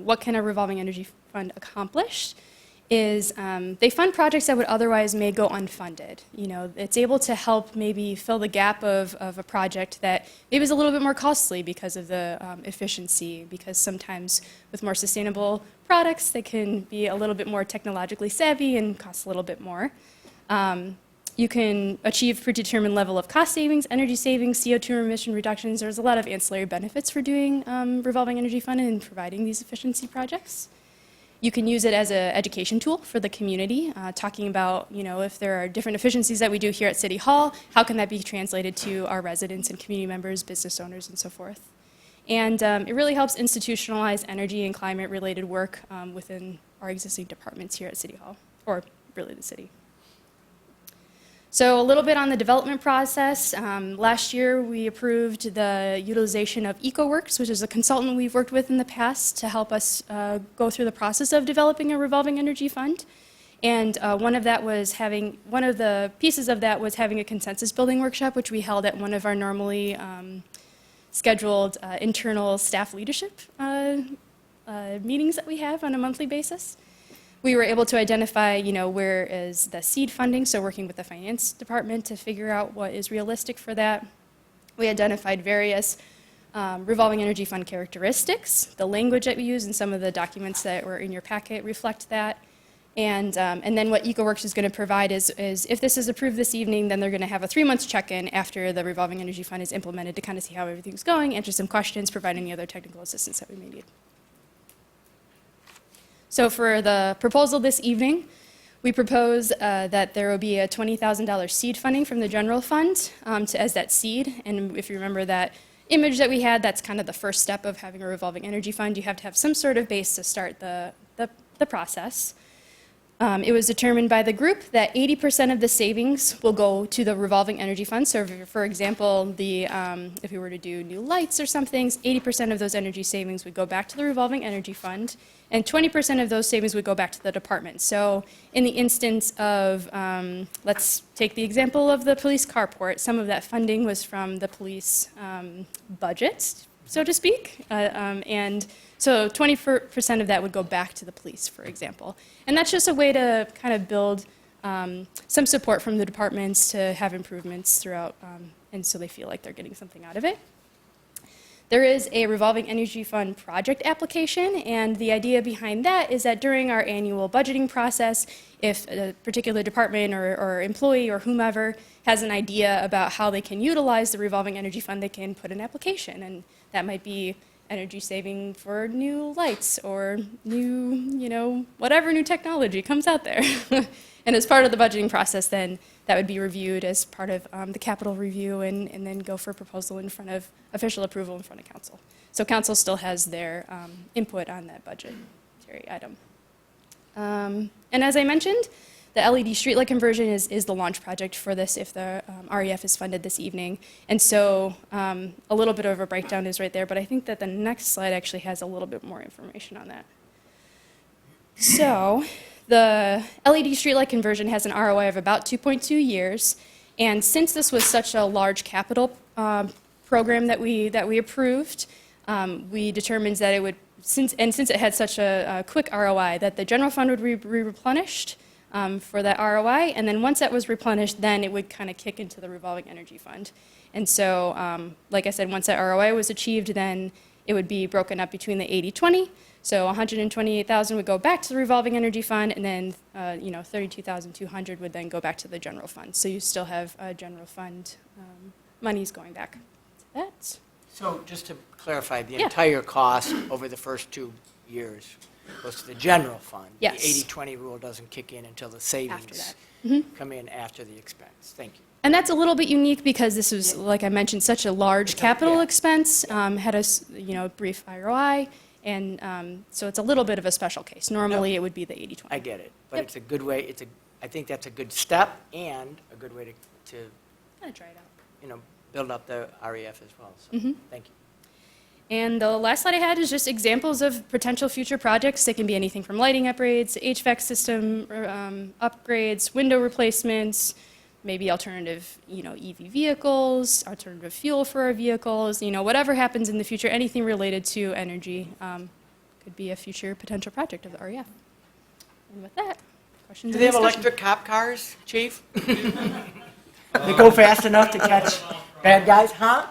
What can a revolving energy fund accomplish is they fund projects that would otherwise may go unfunded. You know, it's able to help maybe fill the gap of a project that maybe is a little bit more costly because of the efficiency, because sometimes with more sustainable products, they can be a little bit more technologically savvy and cost a little bit more. You can achieve predetermined level of cost savings, energy savings, CO2 emission reductions. There's a lot of ancillary benefits for doing revolving energy fund and providing these efficiency projects. You can use it as an education tool for the community, talking about, if there are different efficiencies that we do here at City Hall, how can that be translated to our residents and community members, business owners, and so forth. And it really helps institutionalize energy and climate-related work within our existing departments here at City Hall, or really the city. So a little bit on the development process. Last year, we approved the utilization of EcoWorks, which is a consultant we've worked with in the past to help us go through the process of developing a revolving energy fund. And one of the pieces of that was having a consensus building workshop, which we held at one of our normally scheduled internal staff leadership meetings that we have on a monthly basis. We were able to identify, where is the seed funding, so working with the finance department to figure out what is realistic for that. We identified various revolving energy fund characteristics. The language that we use and some of the documents that were in your packet reflect that. And then what EcoWorks is going to provide is if this is approved this evening, then they're going to have a 3-month check-in after the revolving energy fund is implemented to kind of see how everything's going, answer some questions, provide any other technical assistance that we may need. So for the proposal this evening, we propose that there will be a $20,000 seed funding from the general fund as that seed. And if you remember that image that we had, that's kind of the first step of having a revolving energy fund. You have to have some sort of base to start the process. It was determined by the group that 80% of the savings will go to the revolving energy fund. So for example, if we were to do new lights or something, 80% of those energy savings would go back to the revolving energy fund, and 20% of those savings would go back to the department. So in the instance of, let's take the example of the police carport, some of that funding was from the police budget, so to speak, and so 20% of that would go back to the police, for example. And that's just a way to kind of build some support from the departments to have improvements throughout, and so they feel like they're getting something out of it. There is a revolving energy fund project application, and the idea behind that is that during our annual budgeting process, if a particular department or employee or whomever has an idea about how they can utilize the revolving energy fund, they can put an application, and that might be energy saving for new lights or new, whatever new technology comes out there. And as part of the budgeting process, then that would be reviewed as part of the capital review and then go for proposal in front of official approval in front of council. So council still has their input on that budgetary item. And as I mentioned, the LED streetlight conversion is the launch project for this if the REF is funded this evening. And so a little bit of a breakdown is right there, but I think that the next slide actually has a little bit more information on that. So the LED streetlight conversion has an ROI of about 2.2 years. And since this was such a large capital program that we approved, we determined that it would, since it had such a quick ROI, that the general fund would be replenished for that ROI, and then once that was replenished, then it would kind of kick into the revolving energy fund. And so, like I said, once that ROI was achieved, then it would be broken up between the 80-20. So 128,000 would go back to the revolving energy fund, and then 32,200 would then go back to the general fund. So you still have general fund monies going back to that. So just to clarify, the entire cost over the first 2 years goes to the general fund. Yes. The 80-20 rule doesn't kick in until the savings come in after the expense. Thank you. And that's a little bit unique because this was, like I mentioned, such a large capital expense, had a brief ROI, and so it's a little bit of a special case. Normally, it would be the 80-20. I get it, but it's a good way. I think that's a good step and a good way to Kind of try it out. Build up the REF as well. So thank you. And the last slide I had is just examples of potential future projects. They can be anything from lighting upgrades, HVAC system upgrades, window replacements, maybe alternative, EV vehicles, alternative fuel for our vehicles, whatever happens in the future, anything related to energy could be a future potential project of the REF. And with that, questions? Do they have electric cop cars, Chief? They go fast enough to catch bad guys, huh?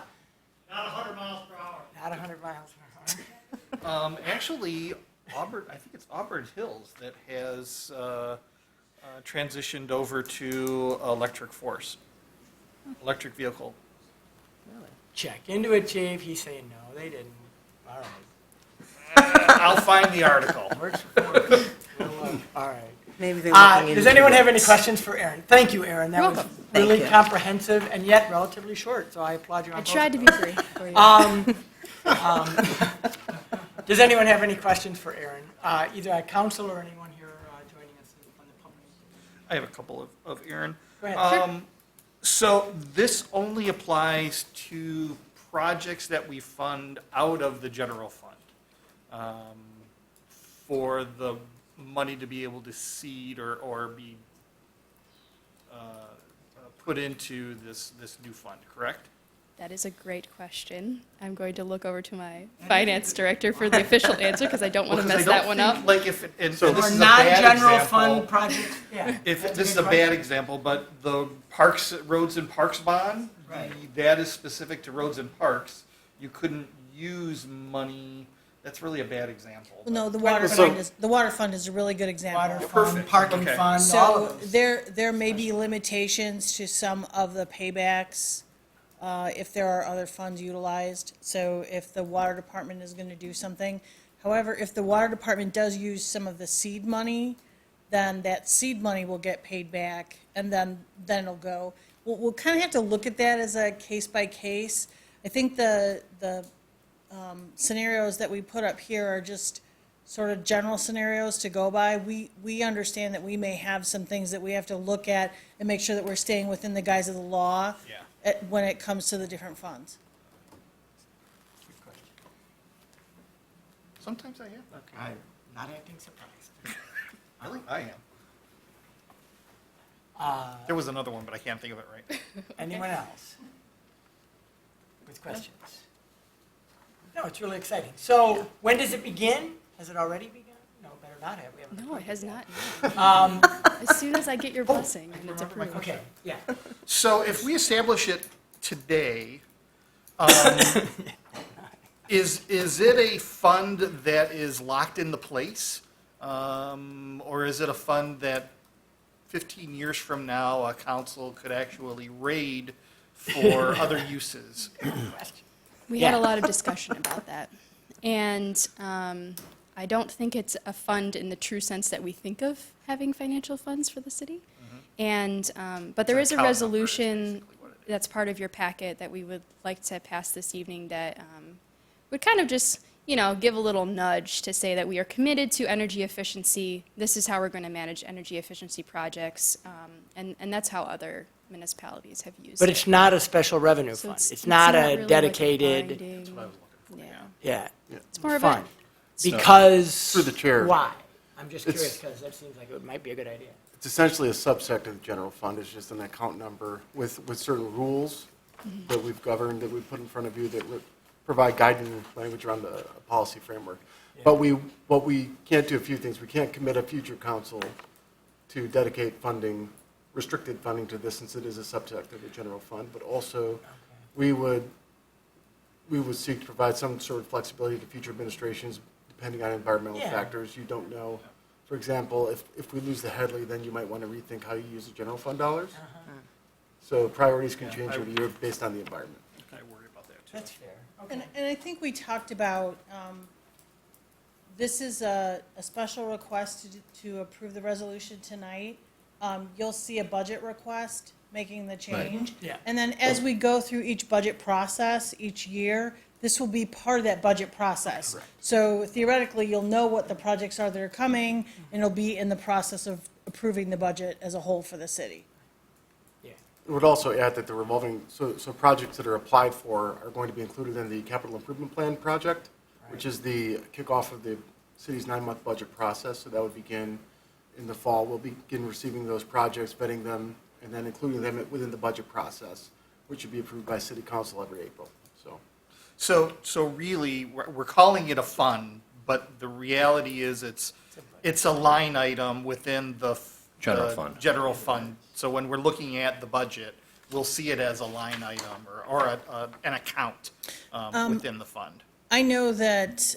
Not 100 miles per hour. Not 100 miles per hour. Actually, I think it's Auburn Hills that has transitioned over to electric vehicle. Really? Check into it, Chief. He's saying no, they didn't. All right. I'll find the article. All right. Maybe they're looking Does into anyone it. have any questions for Aaron? Thank you, Aaron. That was Thank really you. comprehensive and yet relatively short, so I applaud you on I both tried to of be those. brief for you. Does anyone have any questions for Aaron? Either at council or anyone here joining us from the public? I have a couple of Aaron. Go ahead. So this only applies to projects that we fund out of the general fund for the money to be able to seed or be put into this new fund, correct? That is a great question. I'm going to look over to my finance director for the official answer because I don't want to mess that one up. Like if, and So this for is a bad non-general example. fund projects, yeah. If that's this is good a bad question. example, but the parks, roads and parks bond, Right. that is specific to roads and parks. You couldn't use money, that's really a bad example. Well, no, the Right, water so- fund is, the water fund is a really good example. Water fund, Perfect. parking Okay. fund, all So of those. there may be limitations to some of the paybacks if there are other funds utilized. So if the water department is going to do something. However, if the water department does use some of the seed money, then that seed money will get paid back and then it'll go. We'll kind of have to look at that as a case by case. I think the scenarios that we put up here are just sort of general scenarios to go by. We understand that we may have some things that we have to look at and make sure that we're staying within the guise of the law when it comes to the different funds. Sometimes I am. I'm not acting surprised. Really? I am. There was another one, but I can't think of it right. Anyone else with questions? No, it's really exciting. So when does it begin? Has it already begun? No, better not have. We haven't. No, it has not. Um, As soon as I get your blessing and it's remember my- approved. Okay, yeah. So if we establish it today, is it a fund that is locked into place? Or is it a fund that 15 years from now, a council could actually raid for other uses? We had a lot of discussion about that. And I don't think it's a fund in the true sense that we think of having financial funds for the city. And, but there is a resolution that's part of your packet that we would like to pass this evening that would kind of just, you know, give a little nudge to say that we are committed to energy efficiency. This is how we're going to manage energy efficiency projects. And that's how other municipalities have used But it. it's not a special revenue So fund. it's- It's not really a like dedicated, binding- yeah, It's more of fund. a, Because. Through the chair. Why? I'm just It's- curious, because that seems like it might be a good idea. It's essentially a subset of the general fund. It's just an account number with certain rules that we've governed, that we put in front of you, that provide guiding language around the policy framework. But what we can't do a few things. We can't commit a future council to dedicate funding, restricted funding to this, since it is a subset of the general fund. But also, we would seek to provide some sort of flexibility to future administrations, depending on environmental Yeah. factors. You don't know. For example, if we lose the Headley, then you might want to rethink how you use the general fund dollars. So priorities can change every year based on the environment. I worry about that too. That's fair. And I think we talked about, this is a special request to approve the resolution tonight. You'll see a budget request making the change. Yeah. And then as we go through each budget process each year, this will be part of that budget process. So theoretically, you'll know what the projects are that are coming, and it'll be in the process of approving the budget as a whole for the city. I would also add that the revolving, so projects that are applied for are going to be included in the capital improvement plan project, which is the kickoff of the city's 9-month budget process. So that would begin in the fall. We'll begin receiving those projects, vetting them, and then including them within the budget process, which would be approved by city council every April. So really, we're calling it a fund, but the reality is it's a line item within the General fund. General fund. So when we're looking at the budget, we'll see it as a line item or an account within the fund. I know that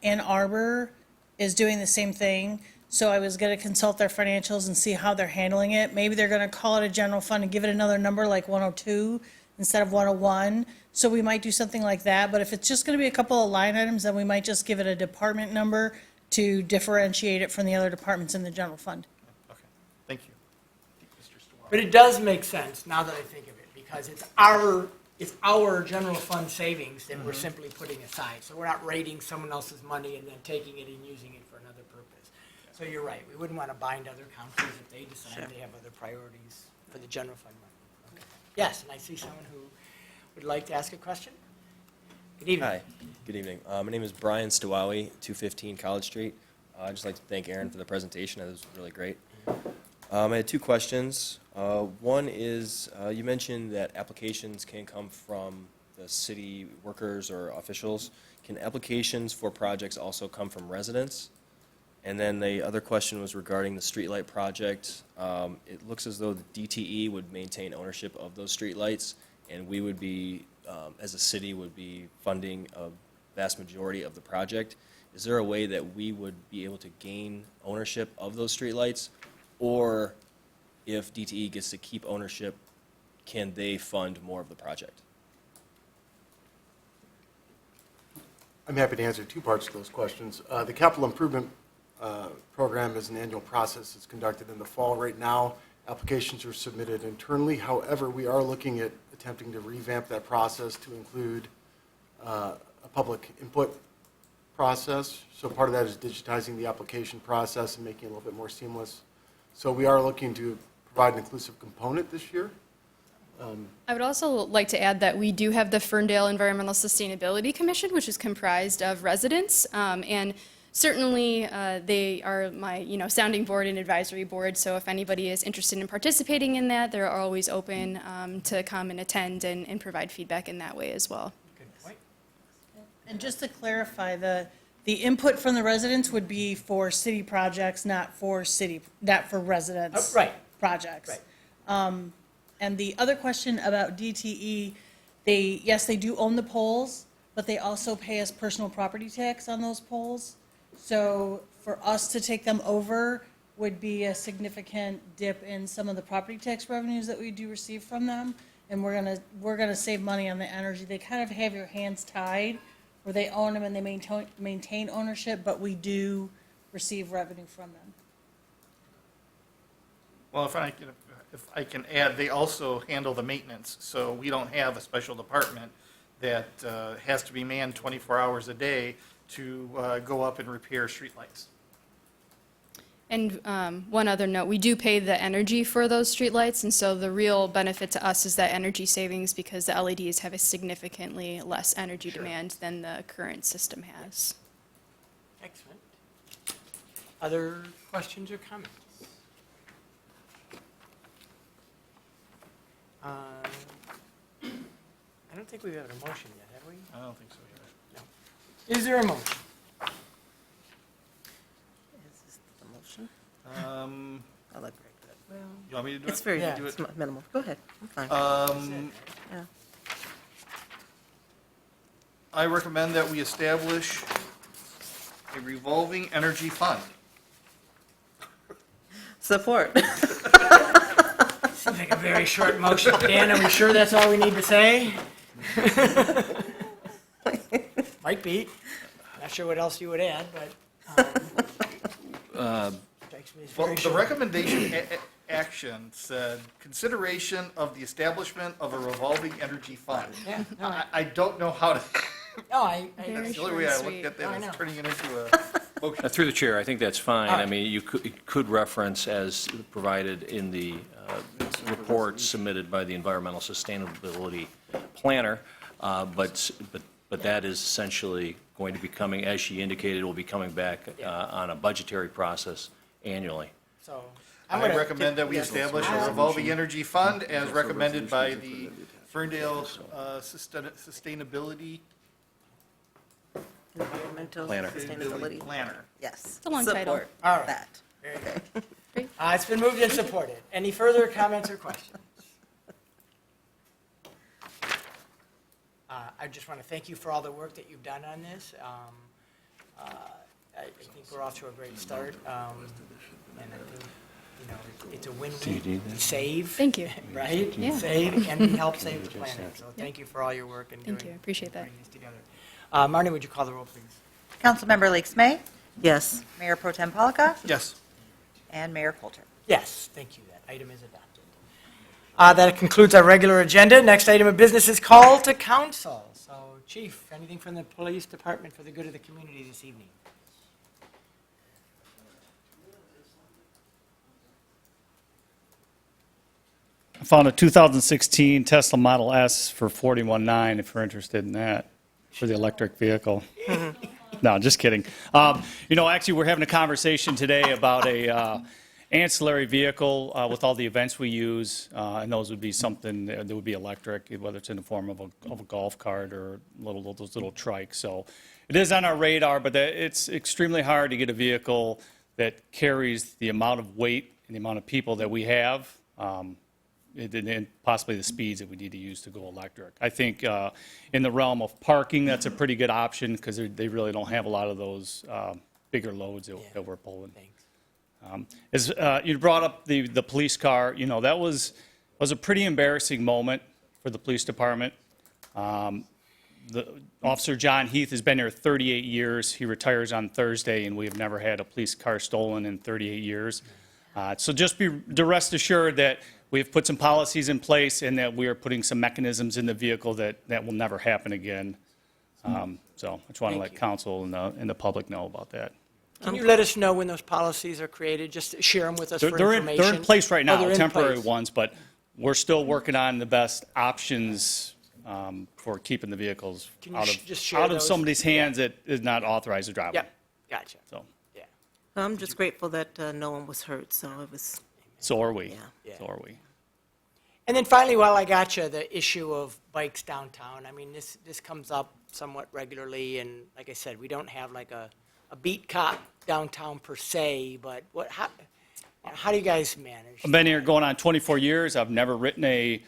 Ann Arbor is doing the same thing, so I was going to consult their financials and see how they're handling it. Maybe they're going to call it a general fund and give it another number like 102, instead of 101. So we might do something like that, but if it's just going to be a couple of line items, then we might just give it a department number to differentiate it from the other departments in the general fund. Okay, thank you. But it does make sense now that I think of it, because it's our general fund savings that we're simply putting aside. So we're not raiding someone else's money and then taking it and using it for another purpose. So you're right, we wouldn't want to bind other councils if they decide they have other priorities for the general fund money. Okay. Yes, and I see someone who would like to ask a question. Good evening. Hi, good evening. My name is Brian Stawawi, 215 College Street. I'd just like to thank Aaron for the presentation. It was really great. I had two questions. One is, you mentioned that applications can come from the city workers or officials. Can applications for projects also come from residents? And then the other question was regarding the streetlight project. It looks as though the DTE would maintain ownership of those streetlights, and we would be, as a city, would be funding a vast majority of the project. Is there a way that we would be able to gain ownership of those streetlights? Or if DTE gets to keep ownership, can they fund more of the project? I'm happy to answer two parts to those questions. The capital improvement program is an annual process. It's conducted in the fall. Right now, applications are submitted internally. However, we are looking at attempting to revamp that process to include a public input process. So part of that is digitizing the application process and making it a little bit more seamless. So we are looking to provide an inclusive component this year. I would also like to add that we do have the Ferndale Environmental Sustainability Commission, which is comprised of residents, and certainly they are my sounding board and advisory board. So if anybody is interested in participating in that, they're always open to come and attend and provide feedback in that way as well. Good point. And just to clarify, the input from the residents would be for city projects, not for residents. Right. Projects. Right. And the other question about DTE, yes, they do own the poles, but they also pay us personal property tax on those poles. So for us to take them over would be a significant dip in some of the property tax revenues that we do receive from them. And we're gonna save money on the energy. They kind of have your hands tied, where they own them and they maintain ownership, but we do receive revenue from them. Well, if I can add, they also handle the maintenance, so we don't have a special department that has to be manned 24 hours a day to go up and repair streetlights. And one other note, we do pay the energy for those streetlights, and so the real benefit to us is that energy savings because the LEDs have a significantly less energy demand than the current system has. Excellent. Other questions or comments? I don't think we've had a motion yet, have we? I don't think so either. No. Is there a motion? Is this the motion? I like very good. Well, You want me to do it? it's very, Yeah. Do it's it? minimal. Go ahead, I'm fine. Yeah. I recommend that we establish a revolving energy fund. Support. Seems like a very short motion. Dan, are we sure that's all we need to say? Might be. Not sure what else you would add, but strikes me as Well, very the short. recommendation action said, consideration of the establishment of a revolving energy fund. Yeah, no, I don't know how to, No, I that's the short only way and I look sweet. at No, I that know. is turning it into a motion. Through the chair, I think that's fine. All I right. mean, you could reference as provided in the report submitted by the Environmental Sustainability Planner, but that is essentially going to be coming, as she indicated, will be coming back on a budgetary process annually. So I recommend that we yeah. establish a revolving energy fund as recommended by the Ferndale Sustainability Environmental Planner. sustainability. Planner. Yes. It's a long title. Support All right. that. Very good. It's been moved and supported. Any further comments or questions? I just want to thank you for all the work that you've done on this. I think we're off to a great start. And I think you know, it's a win-win. Save. Thank you. Right? Yeah. Save, and we help save the planet. So thank you for all your work and doing. Thank you. I appreciate that. Putting this together. Marnie, would you call the roll, please? Councilmember Lakes May, Yes. Mayor Pro Tem Polika, Yes. and Mayor Coulter. Yes, thank you. That item is adopted. That concludes our regular agenda. Next item of business is call to council. So, Chief, anything from the police department for the good of the community this evening? I found a 2016 Tesla Model S for $41,900 if you're interested in that, for the electric vehicle. No, just kidding. Actually, we're having a conversation today about a ancillary vehicle with all the events we use, and those would be something that would be electric, whether it's in the form of a golf cart or those little trikes. So it is on our radar, but it's extremely hard to get a vehicle that carries the amount of weight and the amount of people that we have, and possibly the speeds that we need to use to go electric. I think in the realm of parking, that's a pretty good option because they really don't have a lot of those bigger loads that we're pulling. As you brought up the police car, that was a pretty embarrassing moment for the police department. The Officer John Heath has been here 38 years. He retires on Thursday, and we have never had a police car stolen in 38 years. So just rest assured that we have put some policies in place and that we are putting some mechanisms in the vehicle that will never happen again. So I just want to let council and the public know about that. Can you let us know when those policies are created? Just share them with us for information. They're in place right now, they're in temporary place. ones, but we're still working on the best options for keeping the vehicles Can you out just share of those? somebody's hands that is not authorized to drive them. Yep, gotcha. So, I'm just grateful that no one was hurt, so it was. so are we. Yeah. So are we. And then finally, while I got you, the issue of bikes downtown. I mean, this comes up somewhat regularly, and like I said, we don't have like a beat cop downtown per se, but how do you guys manage? I've been here going on 24 years. I've never written a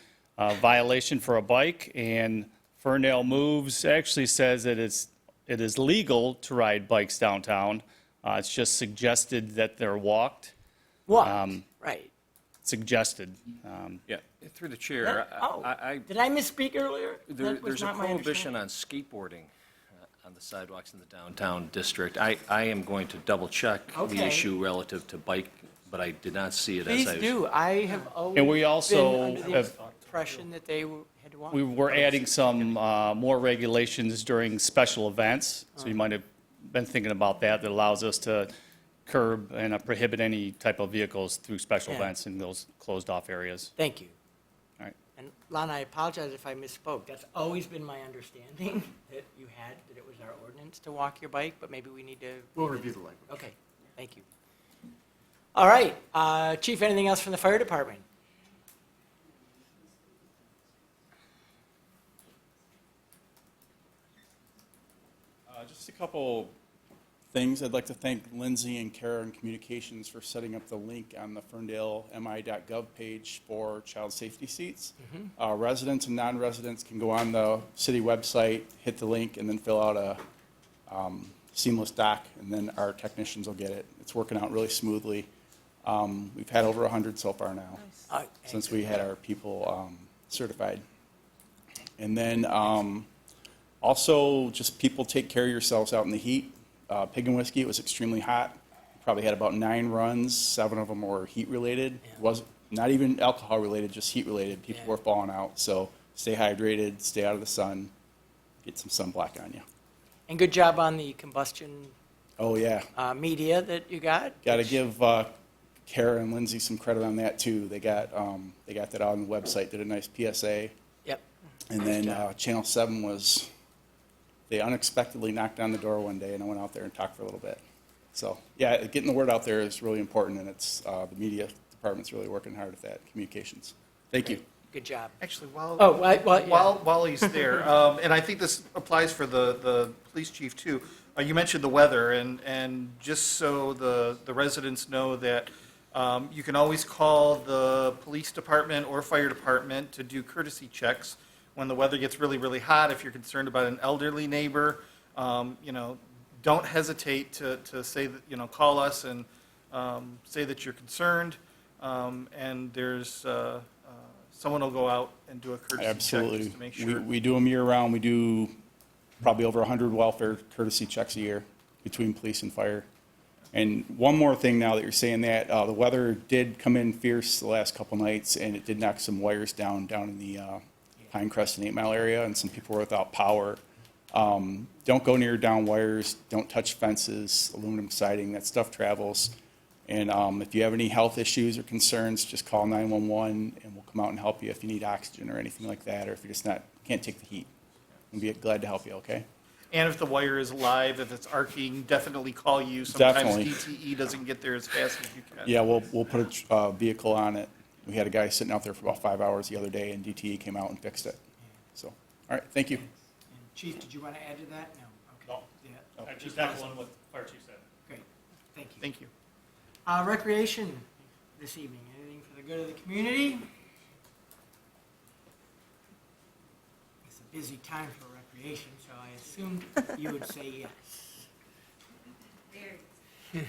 violation for a bike, and Ferndale Moves actually says that it is legal to ride bikes downtown. It's just suggested that they're walked. Right. Suggested. Yeah, through the chair, Did I misspeak earlier? That was there's a not my prohibition on skateboarding on the sidewalks in the downtown district. I am going to double check the Okay. issue relative to bike, but I did not see it as Please I was. do. I have always And we also been under the have- impression that they had to walk. We were adding some more regulations during special events, so you might have been thinking about that allows us to curb and prohibit any type of vehicles through special Yeah. events in those closed-off areas. Thank you. All right. And Lana, I apologize if I misspoke. That's always been my understanding, that it was our ordinance to walk your bike, but maybe we need to. We'll review the language. Okay, thank you. All right, Chief, anything else from the fire department? Just a couple things. I'd like to thank Lindsay and Kara in Communications for setting up the link on the ferndale.mi.gov page for child safety seats. Residents and non-residents can go on the city website, hit the link, and then fill out a seamless doc, and then our technicians will get it. It's working out really smoothly. We've had over 100 so far now, since we had our people certified. And then also, just people take care of yourselves out in the heat. Pig and Whiskey, it was extremely hot. Probably had about 9 runs. 7 of them were heat-related. It wasn't not even alcohol-related, just heat-related. People were falling out. So stay hydrated, stay out of the sun, get some sunblock on you. And good job on the combustion Oh, yeah. media that you got. Got to give Kara and Lindsay some credit on that, too. They got that out on the website, did a nice PSA. Yep. And Nice then job. Channel 7 was, they unexpectedly knocked on the door one day, and I went out there and talked for a little bit. So, yeah, getting the word out there is really important, and it's the media department's really working hard at that, communications. Thank you. Good job. Actually, while yeah. while he's there, and I think this applies for the police chief too. You mentioned the weather, and just so the residents know that you can always call the police department or fire department to do courtesy checks when the weather gets really, really hot. If you're concerned about an elderly neighbor, don't hesitate to say that, call us and say that you're concerned. and there's, someone will go out and do a courtesy check Absolutely. just to make sure. We do them year-round. We do probably over 100 welfare courtesy checks a year between police and fire. And one more thing now that you're saying that, the weather did come in fierce the last couple nights, and it did knock some wires down in the Pinecrest and 8 Mile area, and some people were without power. Don't go near down wires, don't touch fences, aluminum siding, that stuff travels. And if you have any health issues or concerns, just call 911, and we'll come out and help you if you need oxygen or anything like that, or if you're just can't take the heat. We'll be glad to help you, okay? And if the wire is live, if it's arcing, definitely call you. Sometimes Definitely. DTE doesn't get there as fast as you can. Yeah, we'll put a vehicle on it. We had a guy sitting out there for about 5 hours the other day, and DTE came out and fixed it. So, all right, thank you. And Chief, did you want to add to that? No? Okay. No. Yeah. I just echoing what the fire chief said. Great, thank you. Thank you. Recreation this evening, anything for the good of the community? It's a busy time for recreation, so I assumed you would say yes. We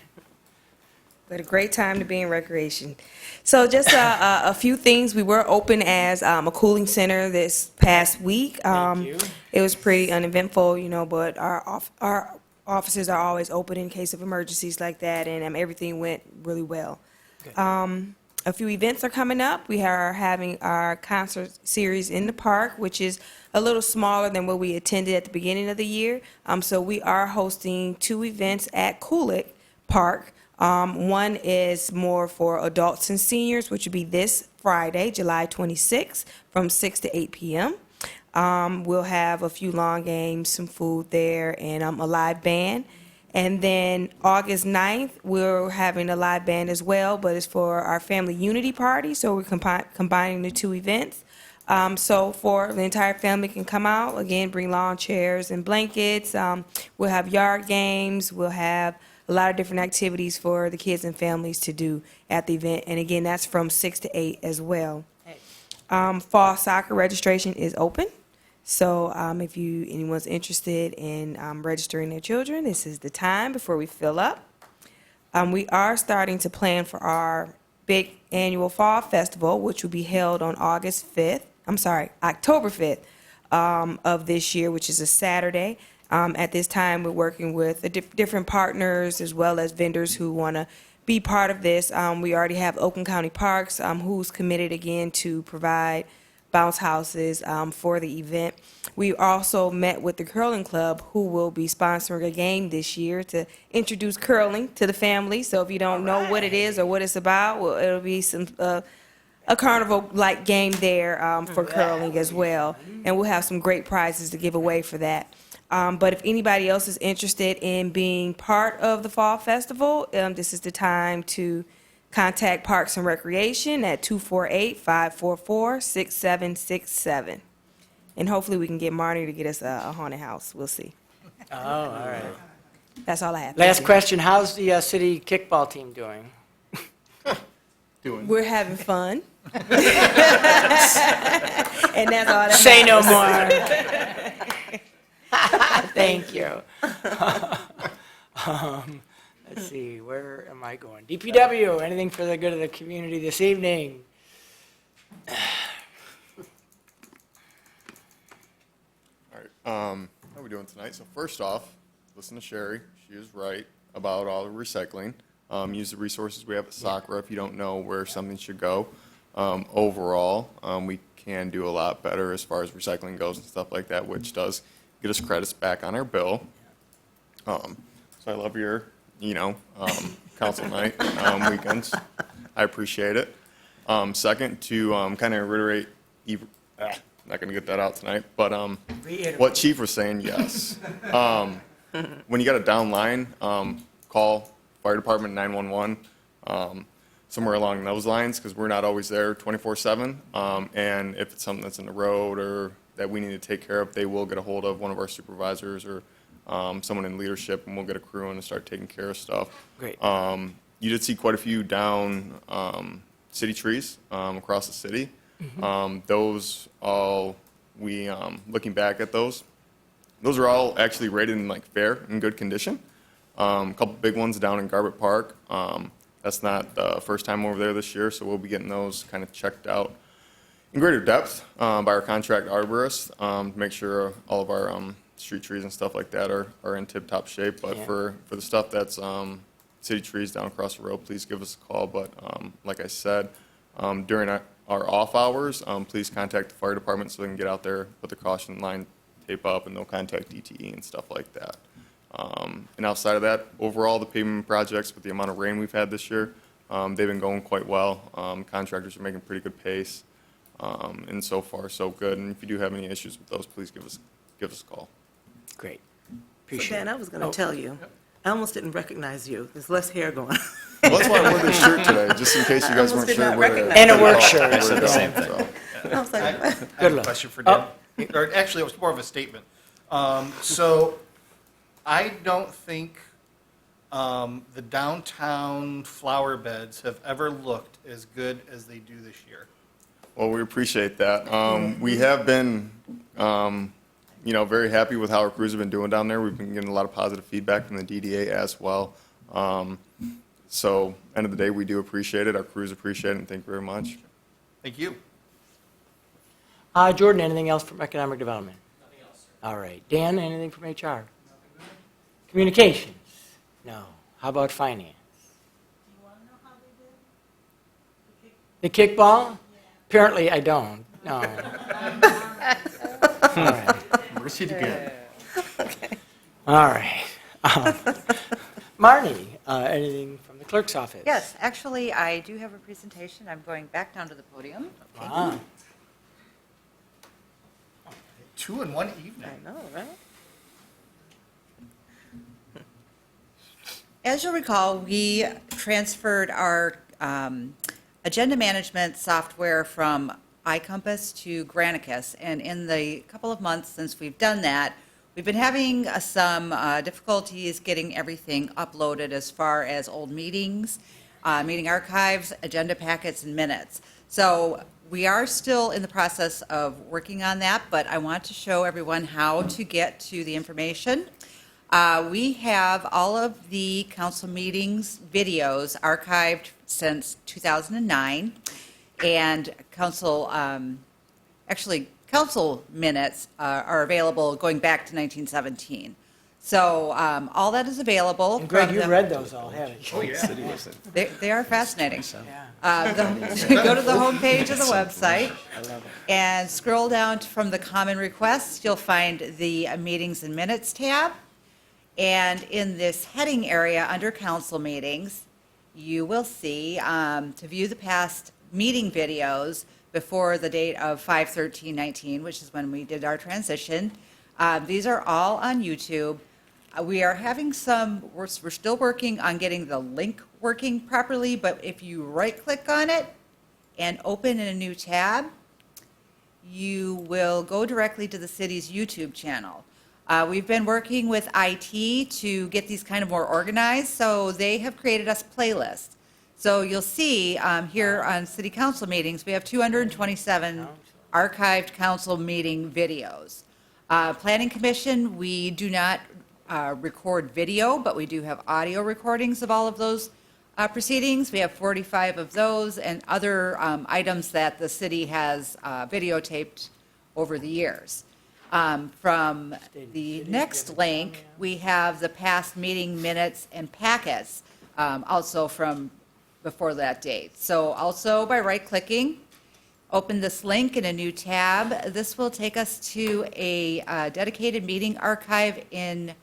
had a great time to be in recreation. So just a few things. We were open as a cooling center this past week. Thank you. It was pretty uneventful, but our offices are always open in case of emergencies like that, and everything went really well. A few events are coming up. We are having our concert series in the park, which is a little smaller than what we attended at the beginning of the year. So we are hosting 2 events at Kulik Park. One is more for adults and seniors, which will be this Friday, July 26th, from 6 to 8 p.m. We'll have a few long games, some food there, and a live band. And then August 9th, we're having a live band as well, but it's for our family unity party, so we're combining the 2 events. So for the entire family can come out, again, bring lawn chairs and blankets. We'll have yard games. We'll have a lot of different activities for the kids and families to do at the event. And again, that's from 6 to 8 as well. Fall soccer registration is open. So if anyone's interested in registering their children, this is the time before we fill up. We are starting to plan for our big annual fall festival, which will be held on October 5th of this year, which is a Saturday. At this time, we're working with different partners as well as vendors who want to be part of this. We already have Oakland County Parks, who's committed again to provide bounce houses for the event. We also met with the Curling Club, who will be sponsoring a game this year to introduce curling to the family. So if you don't know what it is or what it's about, well, it'll be a carnival-like game there for curling as well. And we'll have some great prizes to give away for that. But if anybody else is interested in being part of the Fall Festival, this is the time to contact Parks and Recreation at 248-544-6767. And hopefully we can get Marnie to get us a haunted house. We'll see. Oh, all right. That's all I have. Last question, how's the city kickball team doing? We're having fun. And that's all that Say no matters. more. Thank you. Let's see, where am I going? DPW, anything for the good of the community this evening? All right, how are we doing tonight? So first off, listen to Sherry. She is right about all the recycling. Use the resources we have at SACRA if you don't know where something should go. Overall, we can do a lot better as far as recycling goes and stuff like that, which does get us credits back on our bill. So I love your, council night, weekends. I appreciate it. Second, to kind of reiterate, not going to get that out tonight, but what Chief was saying, yes. When you got a down line, call fire department 911, somewhere along those lines, because we're not always there 24/7. And if it's something that's in the road or that we need to take care of, they will get a hold of one of our supervisors or someone in leadership, and we'll get a crew in and start taking care of stuff. Great. You did see quite a few down city trees across the city. Those all, looking back at those are all actually rated in fair and good condition. A couple big ones down in Garbett Park. That's not the first time over there this year, so we'll be getting those kind of checked out in greater depth by our contract arborist to make sure all of our street trees and stuff like that are in tip-top shape. But Yeah. for the stuff that's city trees down across the road, please give us a call. But like I said, during our off hours, please contact the fire department so they can get out there, put the caution line tape up, and they'll contact DTE and stuff like that. And outside of that, overall, the pavement projects, with the amount of rain we've had this year, they've been going quite well. Contractors are making pretty good pace, and so far, so good. And if you do have any issues with those, please give us a call. Great. So Appreciate it. Dan, I was going to Oh. tell you, I almost didn't recognize you. There's less hair going on. Well, that's why I wore this shirt today, just in case you guys I almost weren't did sure not where. recognize And a where work to shirt. go. I said the same So, I was like, I Good have a luck. question for Oh. Dan. Or actually, it was more of a statement. So I don't think the downtown flower beds have ever looked as good as they do this year. Well, we appreciate that. We have been, very happy with how our crews have been doing down there. We've been getting a lot of positive feedback from the DDA as well. So, end of the day, we do appreciate it. Our crews appreciate it, and thank you very much. Thank you. Jordan, anything else from economic development? Nothing else, sir. All right. Dan, anything from HR? Communications? No. How about finance? The kickball? Apparently, I don't. No. All right. Mercy to good. All right. Marnie, anything from the clerk's office? Yes, actually, I do have a presentation. I'm going back down to the podium. Wow. 2 in 1 evening. I know, right? As you'll recall, we transferred our agenda management software from iCompass to Granicus, and in the couple of months since we've done that, we've been having some difficulties getting everything uploaded as far as old meetings, meeting archives, agenda packets, and minutes. So we are still in the process of working on that, but I want to show everyone how to get to the information. We have all of the council meetings videos archived since 2009, and council minutes are available going back to 1917. So all that is available. And Greg, from you the- read those all, haven't you? Oh, yeah. They are fascinating. Yeah. Go to the homepage of the website I love it. and scroll down from the common requests. You'll find the meetings and minutes tab. And in this heading area under council meetings, you will see to view the past meeting videos before the date of 5/13/19, which is when we did our transition. These are all on YouTube. We are having we're still working on getting the link working properly, but if you right-click on it and open in a new tab, you will go directly to the city's YouTube channel. We've been working with IT to get these kind of more organized, so they have created us playlists. So you'll see here on city council meetings, we have 227 archived council meeting videos. Planning Commission, we do not record video, but we do have audio recordings of all of those proceedings. We have 45 of those and other items that the city has videotaped over the years. From the next link, we have the past meeting minutes and packets, also from before that date. So also by right-clicking, open this link in a new tab. This will take us to a dedicated meeting archive in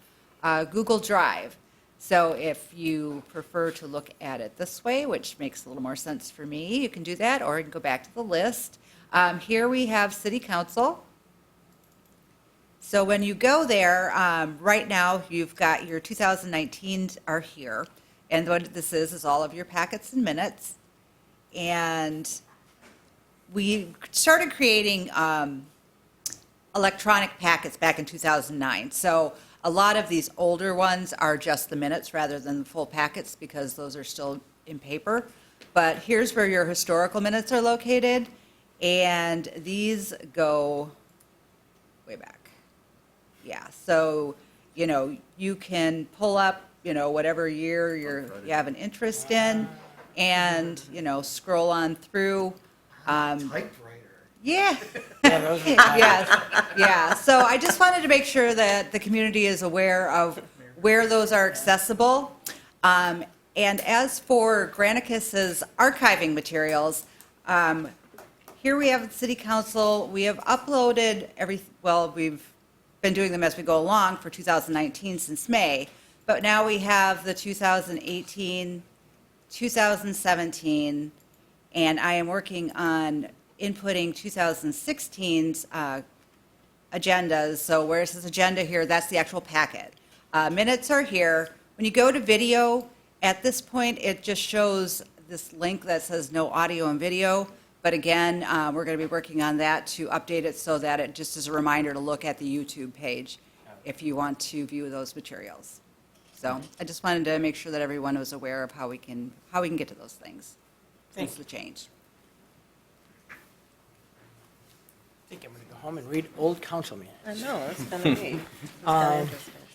Google Drive. So if you prefer to look at it this way, which makes a little more sense for me, you can do that, or you can go back to the list. Here we have City Council. So when you go there, right now, you've got your 2019 are here. And what this is all of your packets and minutes. And we started creating electronic packets back in 2009. So a lot of these older ones are just the minutes rather than the full packets because those are still in paper. But here's where your historical minutes are located. And these go way back. Yeah, so, you can pull up, whatever year you have an interest in. and, scroll on through. Typewriter. Yeah. Yeah, those are- Yes, yeah. So I just wanted to make sure that the community is aware of where those are accessible. And as for Granicus's archiving materials, here we have at City Council, we have uploaded we've been doing them as we go along for 2019 since May, but now we have the 2018, 2017, and I am working on inputting 2016's agendas. So where it says agenda here, that's the actual packet. Minutes are here. When you go to video, at this point, it just shows this link that says no audio and video. But again, we're going to be working on that to update it so that it just is a reminder to look at the YouTube page if you want to view those materials. So I just wanted to make sure that everyone was aware of how we can get to those things since the change. I think I'm going to go home and read old council minutes. I know, that's kind of neat.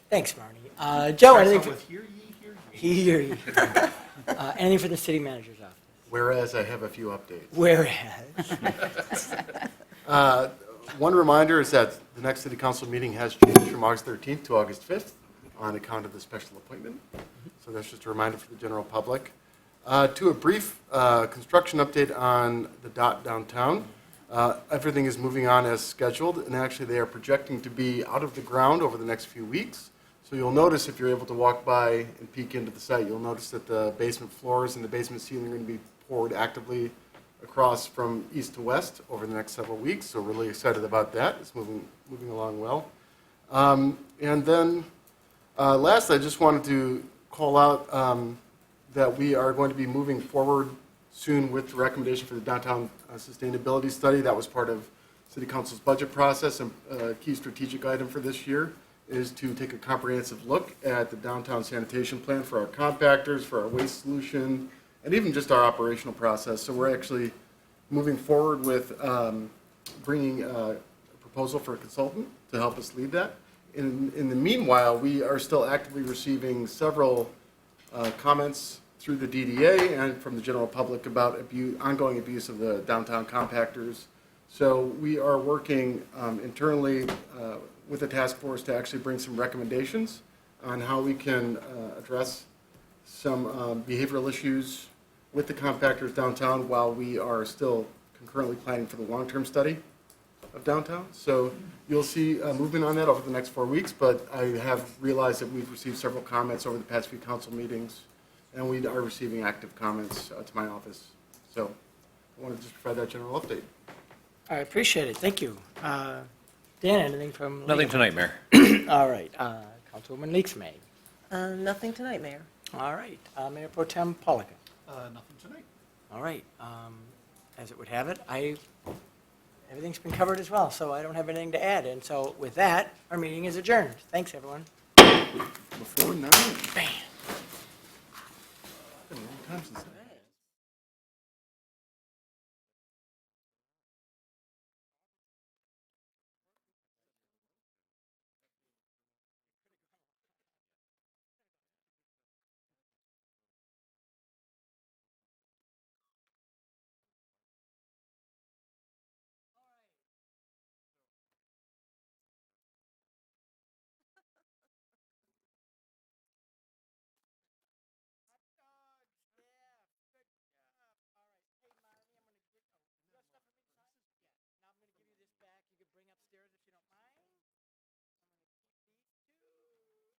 Thanks, Marnie. Joe, anything? With hear ye, Hear ye. Anything for the city manager's office? Whereas I have a few updates. Whereas. One reminder is that the next city council meeting has changed from August 13th to August 5th on account of the special appointment. So that's just a reminder for the general public. To a brief construction update on the DOT downtown. Everything is moving on as scheduled, and actually they are projecting to be out of the ground over the next few weeks. So you'll notice if you're able to walk by and peek into the site, you'll notice that the basement floors and the basement ceiling are going to be poured actively across from east to west over the next several weeks. So really excited about that. It's moving along well. And then last, I just wanted to call out that we are going to be moving forward soon with the recommendation for the downtown sustainability study. That was part of City Council's budget process, and a key strategic item for this year is to take a comprehensive look at the downtown sanitation plan for our compactors, for our waste solution, and even just our operational process. So we're actually moving forward with bringing a proposal for a consultant to help us lead that. In the meanwhile, we are still actively receiving several comments through the DDA and from the general public about ongoing abuse of the downtown compactors. So we are working internally with a task force to actually bring some recommendations on how we can address some behavioral issues with the compactors downtown while we are still concurrently planning for the long-term study of downtown. So you'll see movement on that over the next 4 weeks, but I have realized that we've received several comments over the past few council meetings, and we are receiving active comments to my office. So I wanted to just provide that general update. I appreciate it. Thank you. Dan, anything from? Nothing tonight, Mayor. All right. Councilwoman Leaks May. Nothing tonight, Mayor. All right. Mayor Pro Tem Polika. nothing tonight. All right. As it would have it, everything's been covered as well, so I don't have anything to add. And so with that, our meeting is adjourned. Thanks, everyone. Before 9. Bam. Been a long time since that.